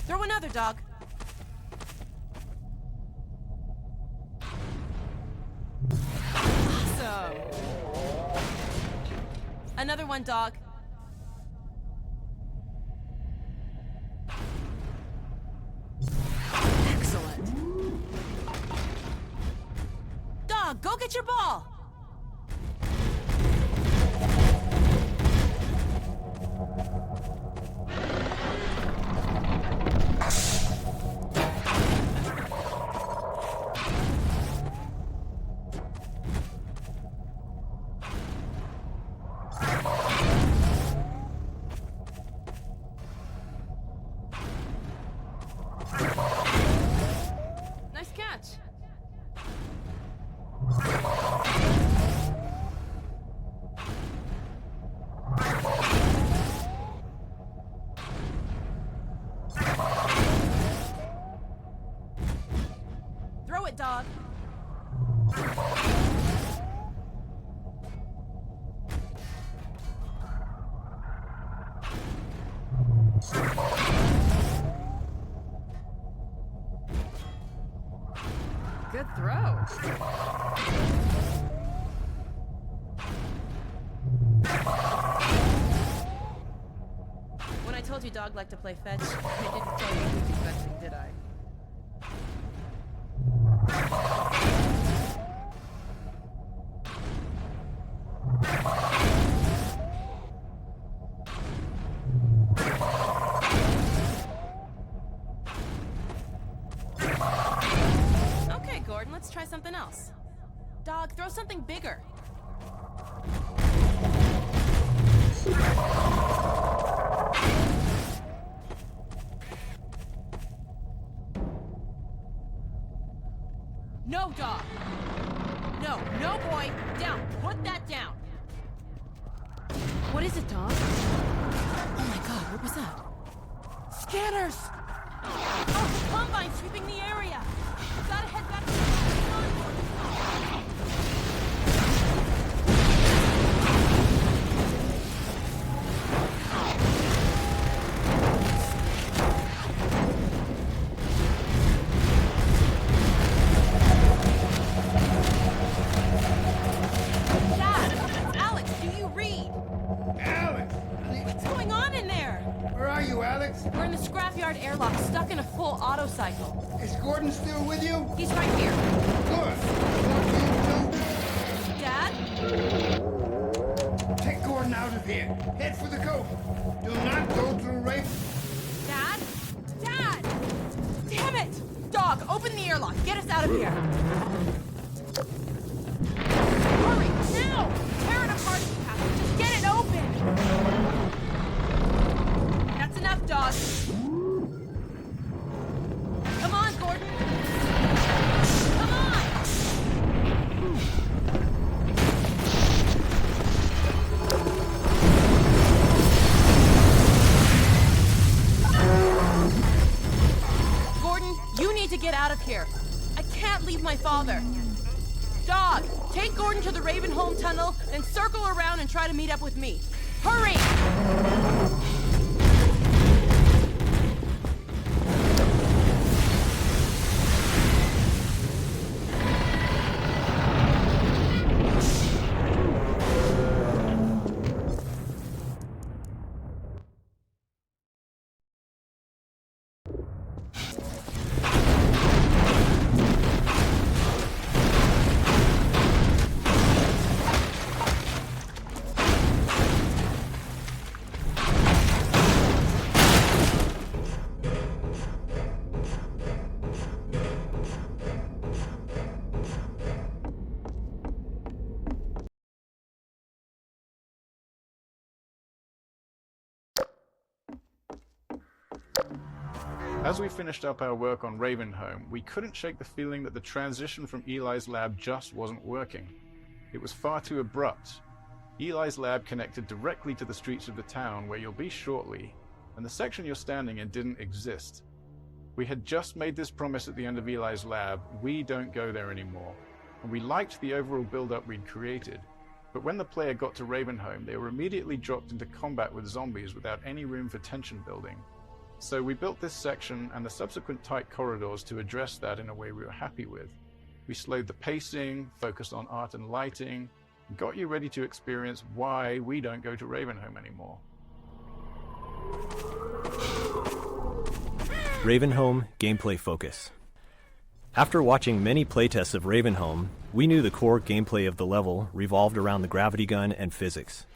Throw another, Dog. Awesome! Another one, Dog. Excellent. Dog, go get your ball! Dog. Good throw. When I told you Dog liked to play fetch, I didn't tell you who could fetching, did I? try something else. Dog, throw something bigger. No, dog. No, no, boy. Down. Put that down. What is it, dog? Oh my god, what was that? Scanners! Oh, the combine sweeping the area! Gotta head back to the Dad! Alex, do you read? Alex! What's going on in there? Where are you, Alex? We're in the scrapyard airlock, stuck in a full auto cycle. Is Gordon still with you? He's right here. Good. Dad? Take Gordon out of here. Head for the coast. Do not go through Raven. Dad? Dad! Damn it! Dog, open the airlock. Get us out of here. Hurry, now! Tear it apart if you have to. Just get it open! That's enough, dog. Come on, Gordon. Come on! Gordon, you need to get out of here. I can't leave my father. Dog, take Gordon to the Ravenholm tunnel, then circle around and try to meet up with me. Hurry! As we finished up our work on Ravenholm, we couldn't shake the feeling that the transition from Eli's lab just wasn't working. It was far too abrupt. Eli's lab connected directly to the streets of the town where you'll be shortly, and the section you're standing in didn't exist. We had just made this promise at the end of Eli's lab: we don't go there anymore, and we liked the overall build-up we'd created. But when the player got to Ravenholm, they were immediately dropped into combat with zombies without any room for tension building. So we built this section and the subsequent tight corridors to address that in a way we were happy with. We slowed the pacing, focused on art and lighting, and got you ready to experience why we don't go to Ravenholm anymore. Ravenholm Gameplay Focus. After watching many playtests of Ravenholm, we knew the core gameplay of the level revolved around the gravity gun and physics.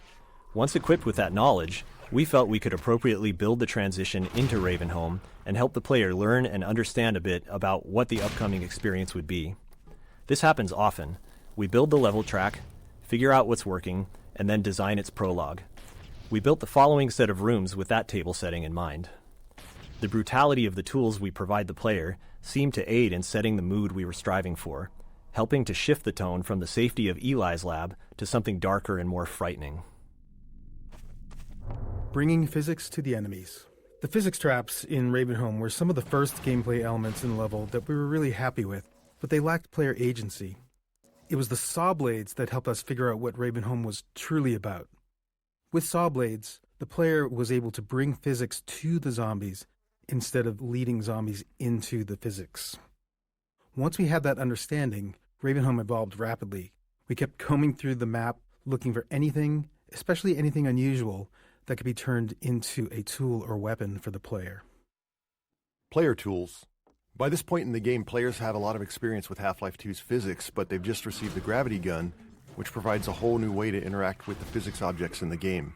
Once equipped with that knowledge, we felt we could appropriately build the transition into Ravenholm and help the player learn and understand a bit about what the upcoming experience would be. This happens often. We build the level track, figure out what's working, and then design its prologue. We built the following set of rooms with that table setting in mind. The brutality of the tools we provide the player seemed to aid in setting the mood we were striving for, helping to shift the tone from the safety of Eli's lab to something darker and more frightening. Bringing physics to the enemies. The physics traps in Ravenholm were some of the first gameplay elements in the level that we were really happy with, but they lacked player agency. It was the saw blades that helped us figure out what Ravenholm was truly about. With saw blades, the player was able to bring physics to the zombies instead of leading zombies into the physics. Once we had that understanding, Ravenholm evolved rapidly. We kept combing through the map, looking for anything, especially anything unusual, that could be turned into a tool or weapon for the player. Player tools. By this point in the game, players have a lot of experience with Half-Life 2's physics, but they've just received the gravity gun, which provides a whole new way to interact with the physics objects in the game.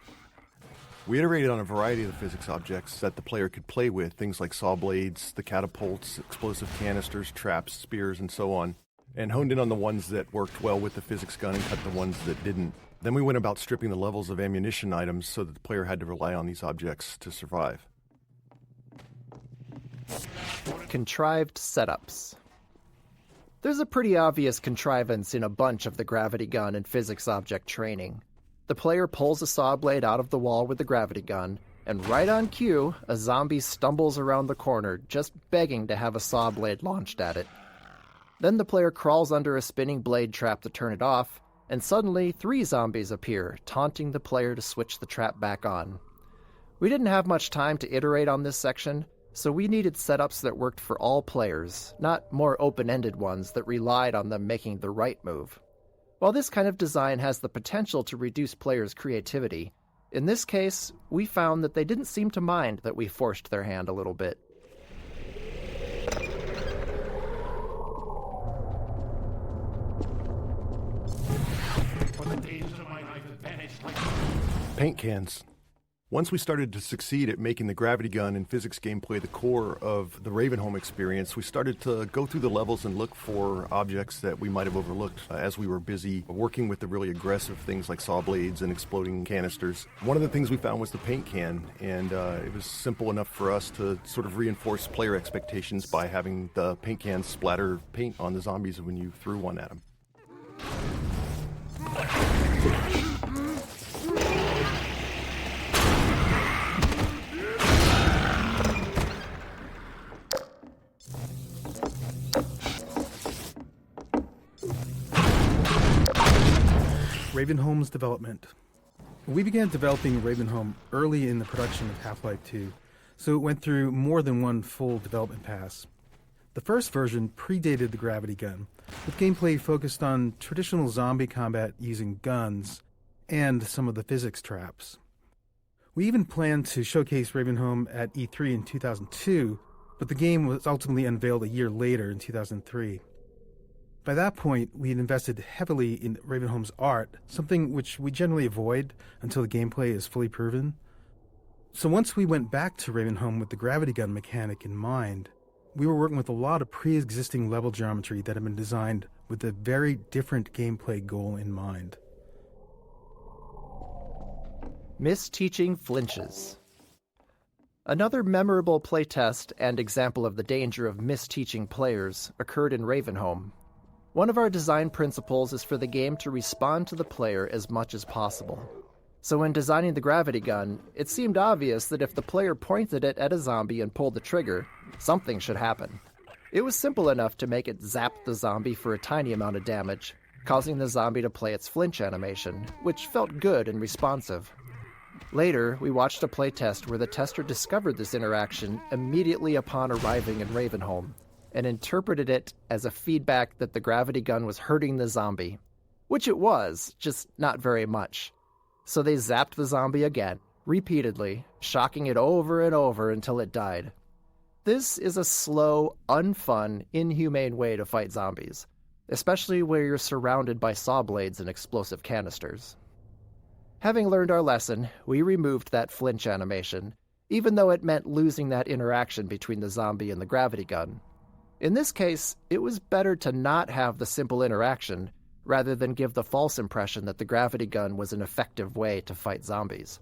We iterated on a variety of the physics objects that the player could play with, things like saw blades, the catapults, explosive canisters, traps, spears, and so on. and honed in on the ones that worked well with the physics gun and cut the ones that didn't. Then we went about stripping the levels of ammunition items so that the player had to rely on these objects to survive. Contrived setups. There's a pretty obvious contrivance in a bunch of the gravity gun and physics object training. The player pulls a saw blade out of the wall with the gravity gun, and right on cue, a zombie stumbles around the corner, just begging to have a saw blade launched at it. Then the player crawls under a spinning blade trap to turn it off, and suddenly 3 zombies appear, taunting the player to switch the trap back on. We didn't have much time to iterate on this section, so we needed setups that worked for all players, not more open-ended ones that relied on them making the right move. While this kind of design has the potential to reduce players' creativity, in this case, we found that they didn't seem to mind that we forced their hand a little bit. Paint cans. Once we started to succeed at making the gravity gun and physics gameplay the core of the Ravenholm experience, we started to go through the levels and look for objects that we might have overlooked as we were busy working with the really aggressive things like saw blades and exploding canisters. One of the things we found was the paint can, and it was simple enough for us to sort of reinforce player expectations by having the paint cans splatter paint on the zombies when you threw one at them. Ravenholm's development. We began developing Ravenholm early in the production of Half-Life 2, so it went through more than one full development pass. The first version predated the gravity gun, with gameplay focused on traditional zombie combat using guns and some of the physics traps. We even planned to showcase Ravenholm at E3 in 2002, but the game was ultimately unveiled a year later in 2003. By that point, we had invested heavily in Ravenholm's art, something which we generally avoid until the gameplay is fully proven. So once we went back to Ravenholm with the gravity gun mechanic in mind, we were working with a lot of pre-existing level geometry that had been designed with a very different gameplay goal in mind. Misteaching flinches. Another memorable playtest and example of the danger of misteaching players occurred in Ravenholm. One of our design principles is for the game to respond to the player as much as possible. So when designing the gravity gun, it seemed obvious that if the player pointed it at a zombie and pulled the trigger, something should happen. It was simple enough to make it zap the zombie for a tiny amount of damage, causing the zombie to play its flinch animation, which felt good and responsive. Later, we watched a playtest where the tester discovered this interaction immediately upon arriving in Ravenholm, and interpreted it as a feedback that the gravity gun was hurting the zombie. Which it was, just not very much. So they zapped the zombie again, repeatedly, shocking it over and over until it died. This is a slow, unfun, inhumane way to fight zombies, especially where you're surrounded by saw blades and explosive canisters. Having learned our lesson, we removed that flinch animation, even though it meant losing that interaction between the zombie and the gravity gun. In this case, it was better to not have the simple interaction rather than give the false impression that the gravity gun was an effective way to fight zombies.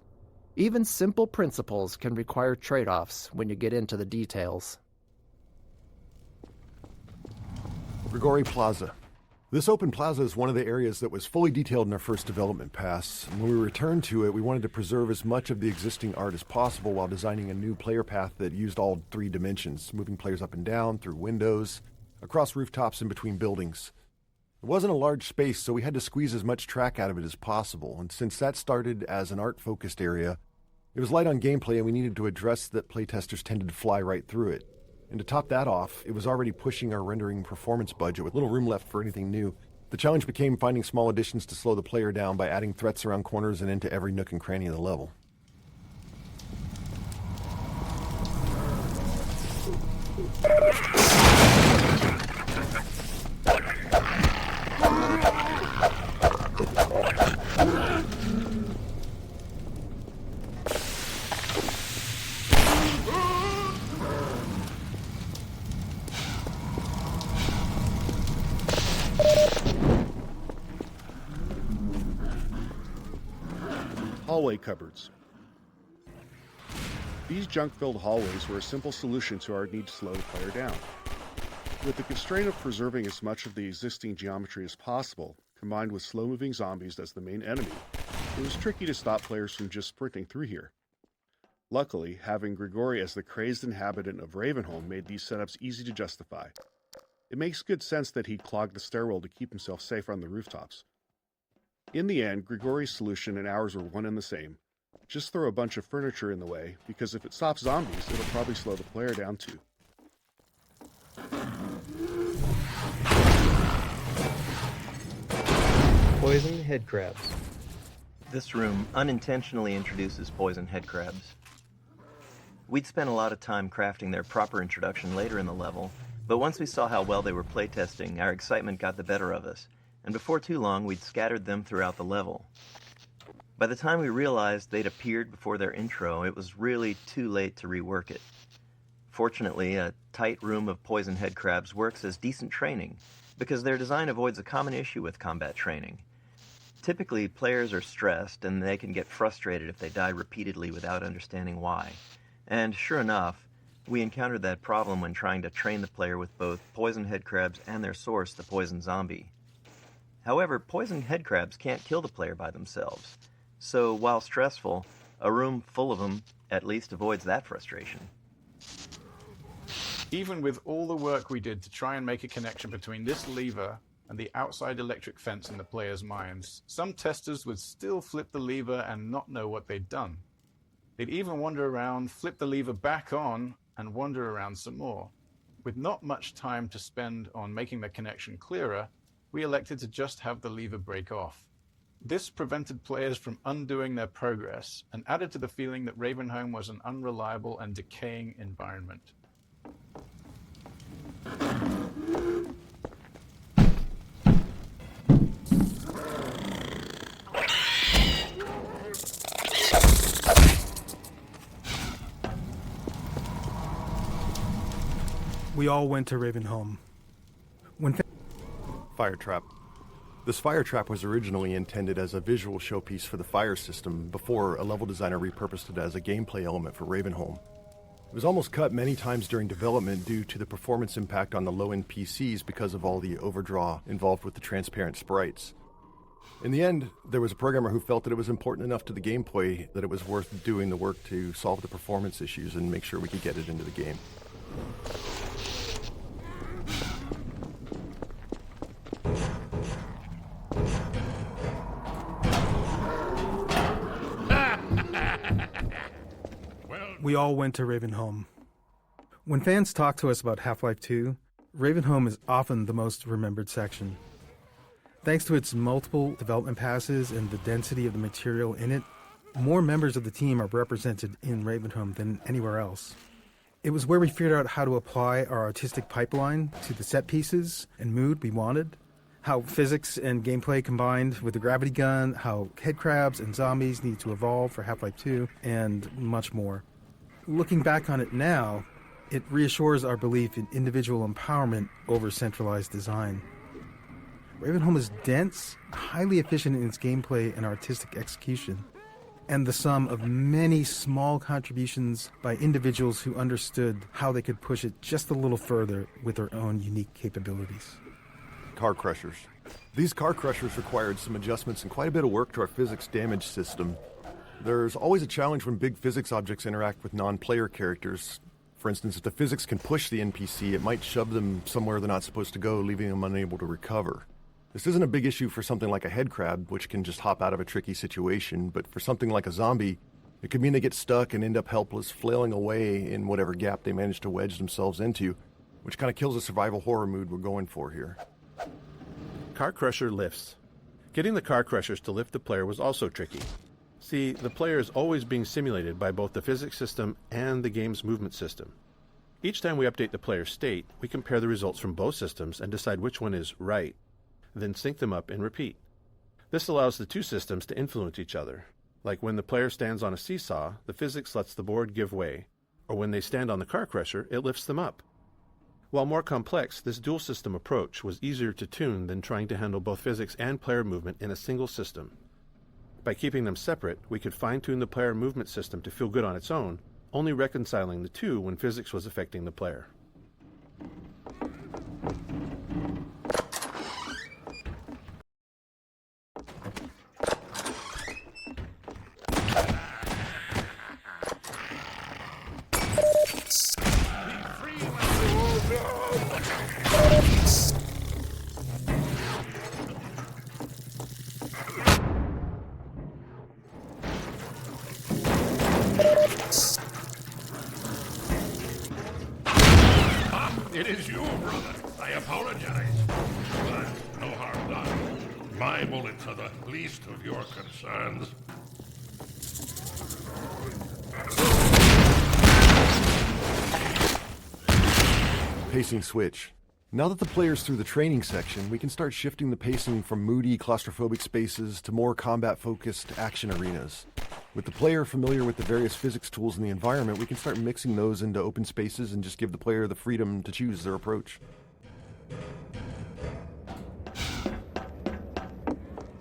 Even simple principles can require trade-offs when you get into the details. Grigori Plaza. This open plaza is one of the areas that was fully detailed in our first development pass. When we returned to it, we wanted to preserve as much of the existing art as possible while designing a new player path that used all 3 dimensions, moving players up and down, through windows, across rooftops, and between buildings. It wasn't a large space, so we had to squeeze as much track out of it as possible, and since that started as an art-focused area, it was light on gameplay and we needed to address that playtesters tended to fly right through it. And to top that off, it was already pushing our rendering performance budget with little room left for anything new. The challenge became finding small additions to slow the player down by adding threats around corners and into every nook and cranny of the level. hallway cupboards. These junk-filled hallways were a simple solution to our need to slow the player down. With the constraint of preserving as much of the existing geometry as possible, combined with slow-moving zombies as the main enemy, it was tricky to stop players from just sprinting through here. Luckily, having Grigori as the crazed inhabitant of Ravenholm made these setups easy to justify. It makes good sense that he'd clog the stairwell to keep himself safe on the rooftops. In the end, Grigori's solution and ours were one and the same. Just throw a bunch of furniture in the way, because if it stops zombies, it'll probably slow the player down too. Poison head crabs. This room unintentionally introduces poison head crabs. We'd spent a lot of time crafting their proper introduction later in the level, but once we saw how well they were playtesting, our excitement got the better of us, and before too long we'd scattered them throughout the level. By the time we realized they'd appeared before their intro, it was really too late to rework it. Fortunately, a tight room of poison head crabs works as decent training, because their design avoids a common issue with combat training. Typically, players are stressed, and they can get frustrated if they die repeatedly without understanding why. And sure enough, we encountered that problem when trying to train the player with both poison head crabs and their source, the poison zombie. However, poison head crabs can't kill the player by themselves. So, while stressful, a room full of them at least avoids that frustration. Even with all the work we did to try and make a connection between this lever and the outside electric fence in the players' minds, some testers would still flip the lever and not know what they'd done. They'd even wander around, flip the lever back on, and wander around some more. With not much time to spend on making the connection clearer, we elected to just have the lever break off. This prevented players from undoing their progress and added to the feeling that Ravenholm was an unreliable and decaying environment. We all went to Ravenholm. Fire trap. This fire trap was originally intended as a visual showpiece for the fire system before a level designer repurposed it as a gameplay element for Ravenholm. It was almost cut many times during development due to the performance impact on the low-end PCs because of all the overdraw involved with the transparent sprites. In the end, there was a programmer who felt that it was important enough to the gameplay that it was worth doing the work to solve the performance issues and make sure we could get it into the game. We all went to Ravenholm. When fans talk to us about Half-Life 2, Ravenholm is often the most remembered section. Thanks to its multiple development passes and the density of the material in it, more members of the team are represented in Ravenholm than anywhere else. It was where we figured out how to apply our artistic pipeline to the set pieces and mood we wanted, how physics and gameplay combined with the gravity gun, how headcrabs and zombies need to evolve for Half-Life 2, and much more. Looking back on it now, it reassures our belief in individual empowerment over centralized design. Ravenholm is dense, highly efficient in its gameplay and artistic execution, and the sum of many small contributions by individuals who understood how they could push it just a little further with their own unique capabilities. Car crushers. These car crushers required some adjustments and quite a bit of work to our physics damage system. There's always a challenge when big physics objects interact with non-player characters. For instance, if the physics can push the NPC, it might shove them somewhere they're not supposed to go, leaving them unable to recover. This isn't a big issue for something like a head crab, which can just hop out of a tricky situation, but for something like a zombie, it could mean they get stuck and end up helpless, flailing away in whatever gap they manage to wedge themselves into, which kind of kills the survival horror mood we're going for here. Car crusher lifts. Getting the car crushers to lift the player was also tricky. See, the player is always being simulated by both the physics system and the game's movement system. Each time we update the player's state, we compare the results from both systems and decide which one is right, then sync them up and repeat. This allows the two systems to influence each other. Like when the player stands on a seesaw, the physics lets the board give way, or when they stand on the car crusher, it lifts them up. While more complex, this dual system approach was easier to tune than trying to handle both physics and player movement in a single system. By keeping them separate, we could fine-tune the player movement system to feel good on its own, only reconciling the two when physics was affecting the player. It is you, brother. I apologize. But no harm done. My bullets are the least of your concerns. Pacing switch. Now that the player's through the training section, we can start shifting the pacing from moody, claustrophobic spaces to more combat-focused action arenas. With the player familiar with the various physics tools in the environment, we can start mixing those into open spaces and just give the player the freedom to choose their approach.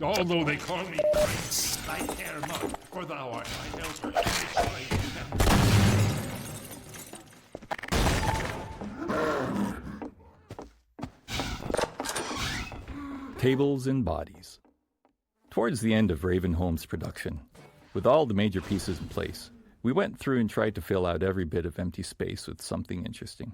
Although they call me Christ, I care not, for thou art my helper. Tables and bodies. Towards the end of Ravenholm's production, with all the major pieces in place, we went through and tried to fill out every bit of empty space with something interesting.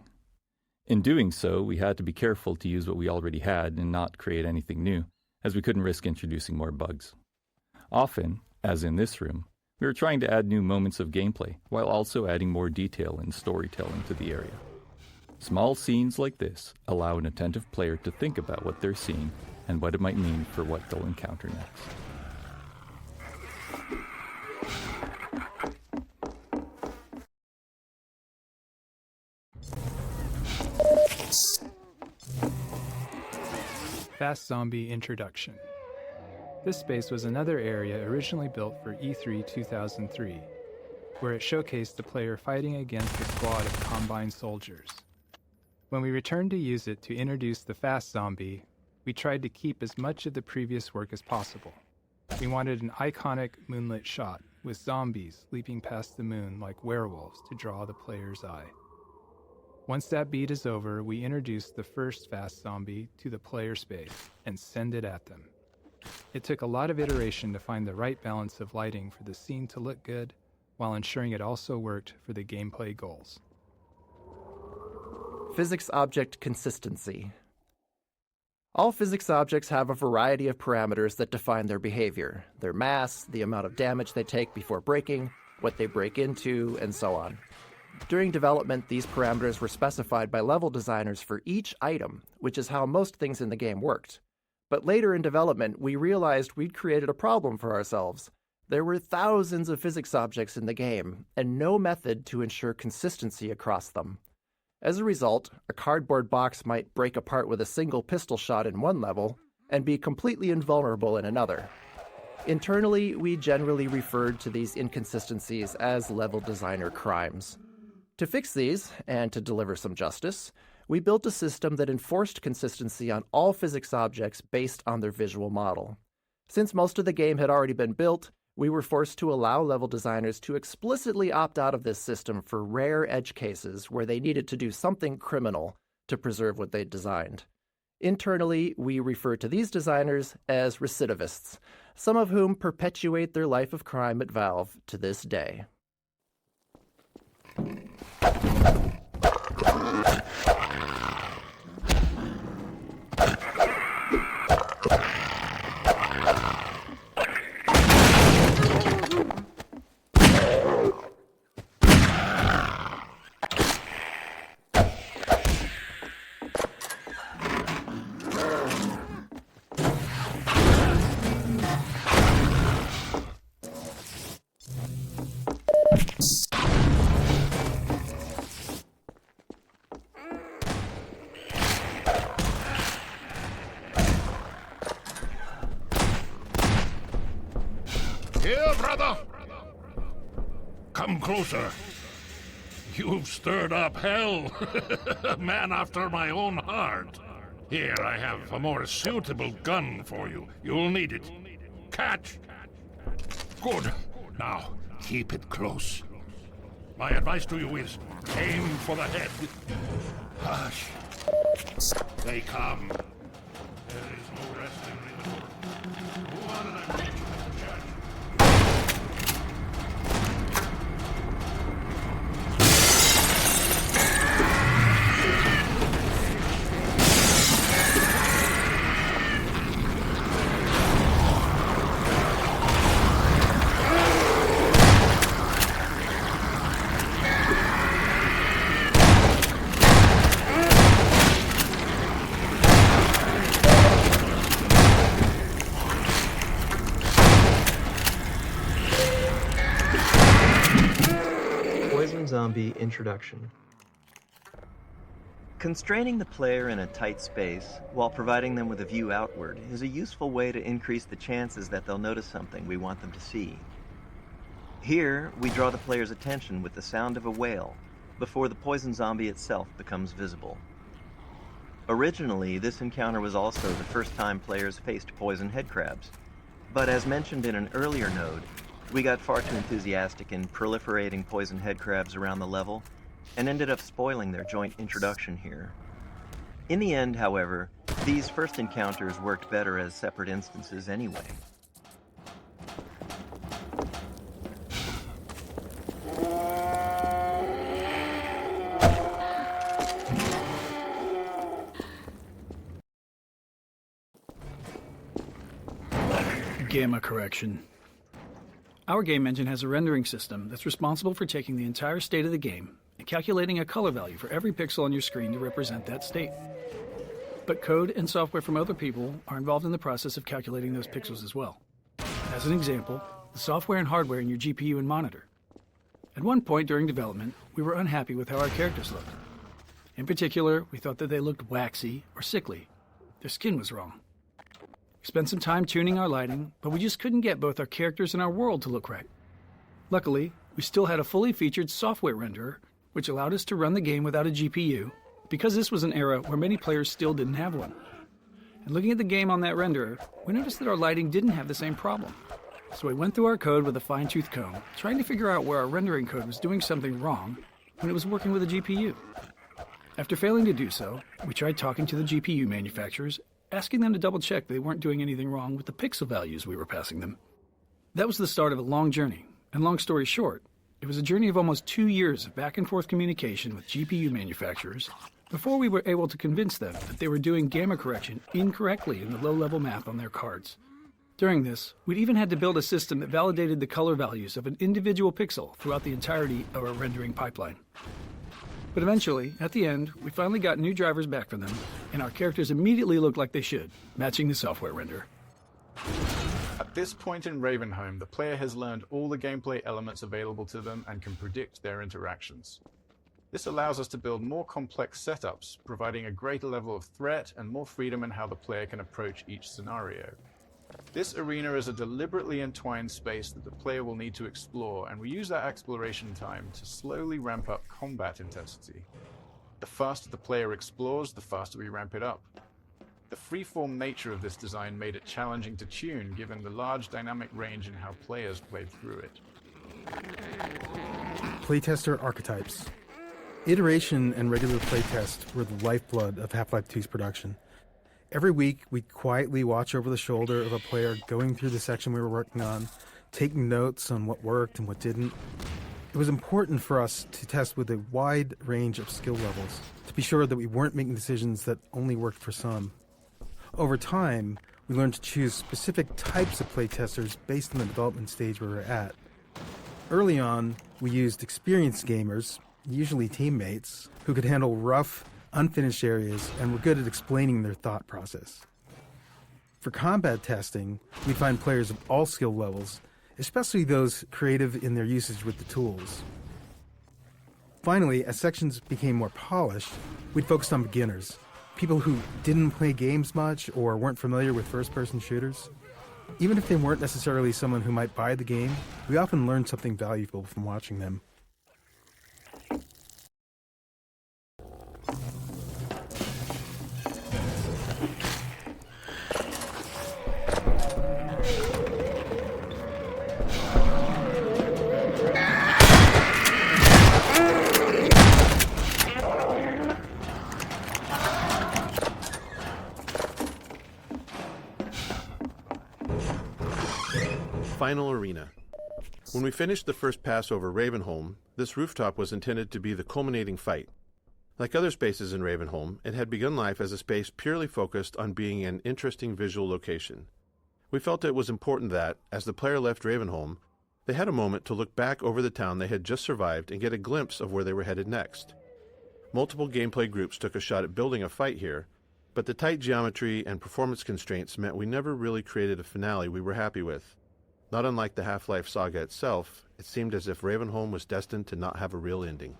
In doing so, we had to be careful to use what we already had and not create anything new, as we couldn't risk introducing more bugs. Often, as in this room, we were trying to add new moments of gameplay, while also adding more detail and storytelling to the area. Small scenes like this allow an attentive player to think about what they're seeing and what it might mean for what they'll encounter next. Fast Zombie Introduction. This space was another area originally built for E3 2003, where it showcased the player fighting against a squad of Combine soldiers. When we returned to use it to introduce the Fast Zombie, we tried to keep as much of the previous work as possible. We wanted an iconic moonlit shot with zombies leaping past the moon like werewolves to draw the player's eye. Once that beat is over, we introduce the first Fast Zombie to the player space and send it at them. It took a lot of iteration to find the right balance of lighting for the scene to look good, while ensuring it also worked for the gameplay goals. Physics object consistency. All physics objects have a variety of parameters that define their behavior: their mass, the amount of damage they take before breaking, what they break into, and so on. During development, these parameters were specified by level designers for each item, which is how most things in the game worked. But later in development, we realized we'd created a problem for ourselves. There were thousands of physics objects in the game, and no method to ensure consistency across them. As a result, a cardboard box might break apart with a single pistol shot in one level, and be completely invulnerable in another. Internally, we generally referred to these inconsistencies as level designer crimes. To fix these, and to deliver some justice, we built a system that enforced consistency on all physics objects based on their visual model. Since most of the game had already been built, we were forced to allow level designers to explicitly opt out of this system for rare edge cases where they needed to do something criminal to preserve what they'd designed. Internally, we refer to these designers as recidivists, some of whom perpetuate their life of crime at Valve to this day. Here, brother! Come closer. You've stirred up hell. A man after my own heart. Here, I have a more suitable gun for you. You'll need it. Catch! Good. Now, keep it close. My advice to you is aim for the head. Hush. They come. There is no rest in Ravenholm. Move on and I'm reaching the judge. Zombie Introduction. Constraining the player in a tight space while providing them with a view outward is a useful way to increase the chances that they'll notice something we want them to see. Here, we draw the player's attention with the sound of a whale before the poison zombie itself becomes visible. Originally, this encounter was also the first time players faced poison headcrabs, but as mentioned in an earlier node, we got far too enthusiastic in proliferating poison headcrabs around the level and ended up spoiling their joint introduction here. In the end, however, these first encounters worked better as separate instances anyway. Gamma correction. Our game engine has a rendering system that's responsible for taking the entire state of the game and calculating a color value for every pixel on your screen to represent that state. But code and software from other people are involved in the process of calculating those pixels as well. As an example, the software and hardware in your GPU and monitor. At one point during development, we were unhappy with how our characters looked. In particular, we thought that they looked waxy or sickly. Their skin was wrong. We spent some time tuning our lighting, but we just couldn't get both our characters and our world to look right. Luckily, we still had a fully featured software renderer, which allowed us to run the game without a GPU, because this was an era where many players still didn't have one. And looking at the game on that renderer, we noticed that our lighting didn't have the same problem. So we went through our code with a fine-tooth comb, trying to figure out where our rendering code was doing something wrong when it was working with a GPU. After failing to do so, we tried talking to the GPU manufacturers, asking them to double-check they weren't doing anything wrong with the pixel values we were passing them. That was the start of a long journey, and long story short, it was a journey of almost 2 years of back-and-forth communication with GPU manufacturers before we were able to convince them that they were doing gamma correction incorrectly in the low-level map on their cards. During this, we'd even had to build a system that validated the color values of an individual pixel throughout the entirety of our rendering pipeline. But eventually, at the end, we finally got new drivers back for them, and our characters immediately looked like they should, matching the software render. At this point in Ravenholm, the player has learned all the gameplay elements available to them and can predict their interactions. This allows us to build more complex setups, providing a greater level of threat and more freedom in how the player can approach each scenario. This arena is a deliberately entwined space that the player will need to explore, and we use that exploration time to slowly ramp up combat intensity. The faster the player explores, the faster we ramp it up. The freeform nature of this design made it challenging to tune, given the large dynamic range in how players played through it. Playtester archetypes. Iteration and regular playtest were the lifeblood of Half-Life 2's production. Every week, we'd quietly watch over the shoulder of a player going through the section we were working on, taking notes on what worked and what didn't. It was important for us to test with a wide range of skill levels, to be sure that we weren't making decisions that only worked for some. Over time, we learned to choose specific types of playtesters based on the development stage we were at. Early on, we used experienced gamers, usually teammates, who could handle rough, unfinished areas and were good at explaining their thought process. For combat testing, we find players of all skill levels, especially those creative in their usage with the tools. Finally, as sections became more polished, we'd focused on beginners, people who didn't play games much or weren't familiar with first-person shooters. Even if they weren't necessarily someone who might buy the game, we often learned something valuable from watching them. final arena. When we finished the first pass over Ravenholm, this rooftop was intended to be the culminating fight. Like other spaces in Ravenholm, it had begun life as a space purely focused on being an interesting visual location. We felt it was important that, as the player left Ravenholm, they had a moment to look back over the town they had just survived and get a glimpse of where they were headed next. Multiple gameplay groups took a shot at building a fight here, but the tight geometry and performance constraints meant we never really created a finale we were happy with. Not unlike the Half-Life saga itself, it seemed as if Ravenholm was destined to not have a real ending.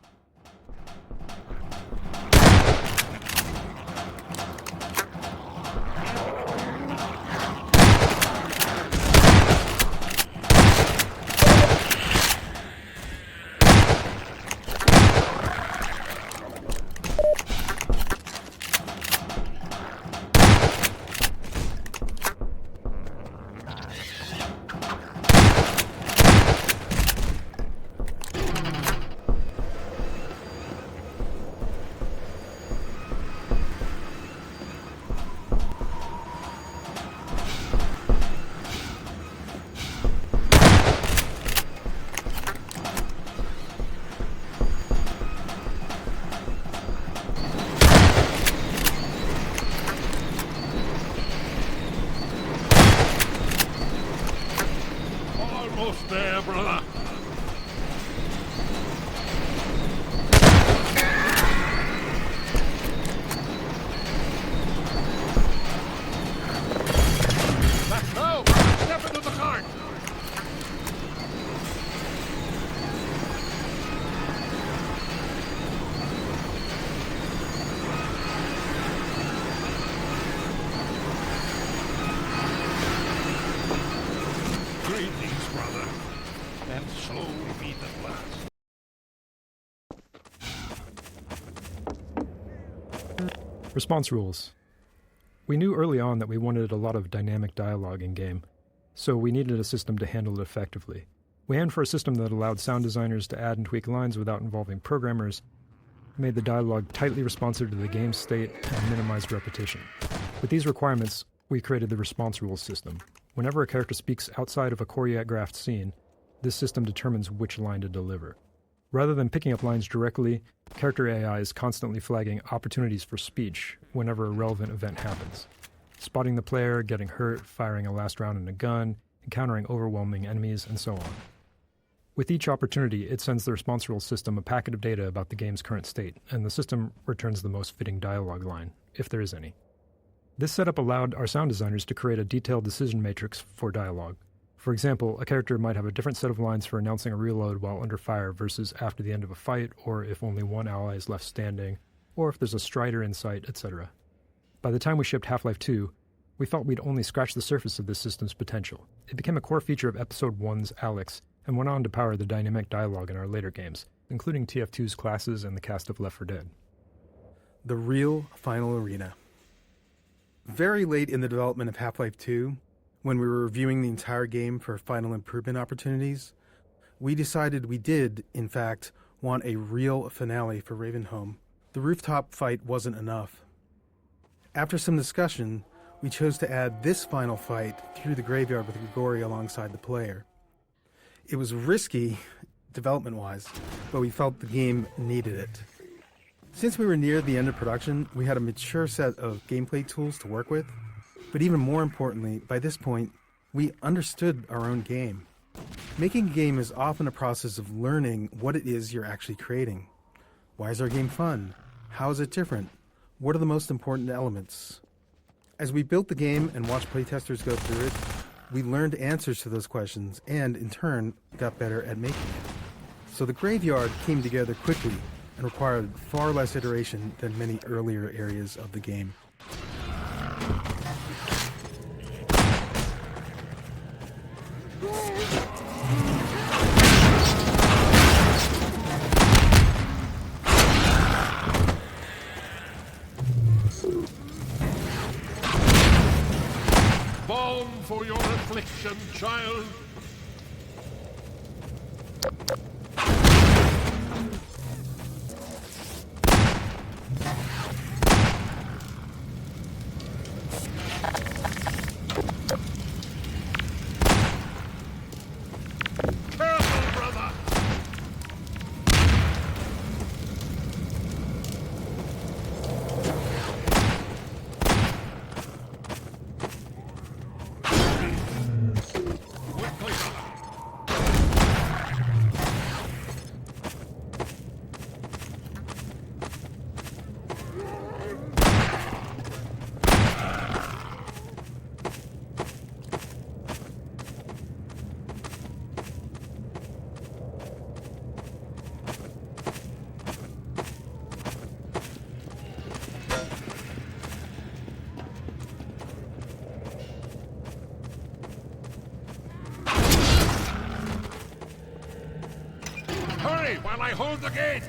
Almost there, brother. No! Step into the cart! Greetings, brother. And so we meet at last. Response rules. We knew early on that we wanted a lot of dynamic dialogue in-game, so we needed a system to handle it effectively. We aimed for a system that allowed sound designers to add and tweak lines without involving programmers, made the dialogue tightly responsive to the game's state, and minimized repetition. With these requirements, we created the response rules system. Whenever a character speaks outside of a choreographed scene, this system determines which line to deliver. Rather than picking up lines directly, character AI is constantly flagging opportunities for speech whenever a relevant event happens. Spotting the player, getting hurt, firing a last round in a gun, encountering overwhelming enemies, and so on. With each opportunity, it sends the response rules system a packet of data about the game's current state, and the system returns the most fitting dialogue line, if there is any. This setup allowed our sound designers to create a detailed decision matrix for dialogue. For example, a character might have a different set of lines for announcing a reload while under fire versus after the end of a fight, or if only one ally is left standing, or if there's a strider in sight, etc. By the time we shipped Half-Life 2, we felt we'd only scratched the surface of this system's potential. It became a core feature of Episode 1's Alex, and went on to power the dynamic dialogue in our later games, including TF2's classes and the cast of Left 4 Dead. The real final arena. Very late in the development of Half-Life 2, when we were reviewing the entire game for final improvement opportunities, we decided we did, in fact, want a real finale for Ravenholm. The rooftop fight wasn't enough. After some discussion, we chose to add this final fight through the graveyard with Grigori alongside the player. It was risky, development-wise, but we felt the game needed it. Since we were near the end of production, we had a mature set of gameplay tools to work with, but even more importantly, by this point, we understood our own game. Making a game is often a process of learning what it is you're actually creating. Why is our game fun? How is it different? What are the most important elements? As we built the game and watched playtesters go through it, we learned answers to those questions and, in turn, got better at making it. So the graveyard came together quickly and required far less iteration than many earlier areas of the game. Balm for your affliction, child. while I hold the gate!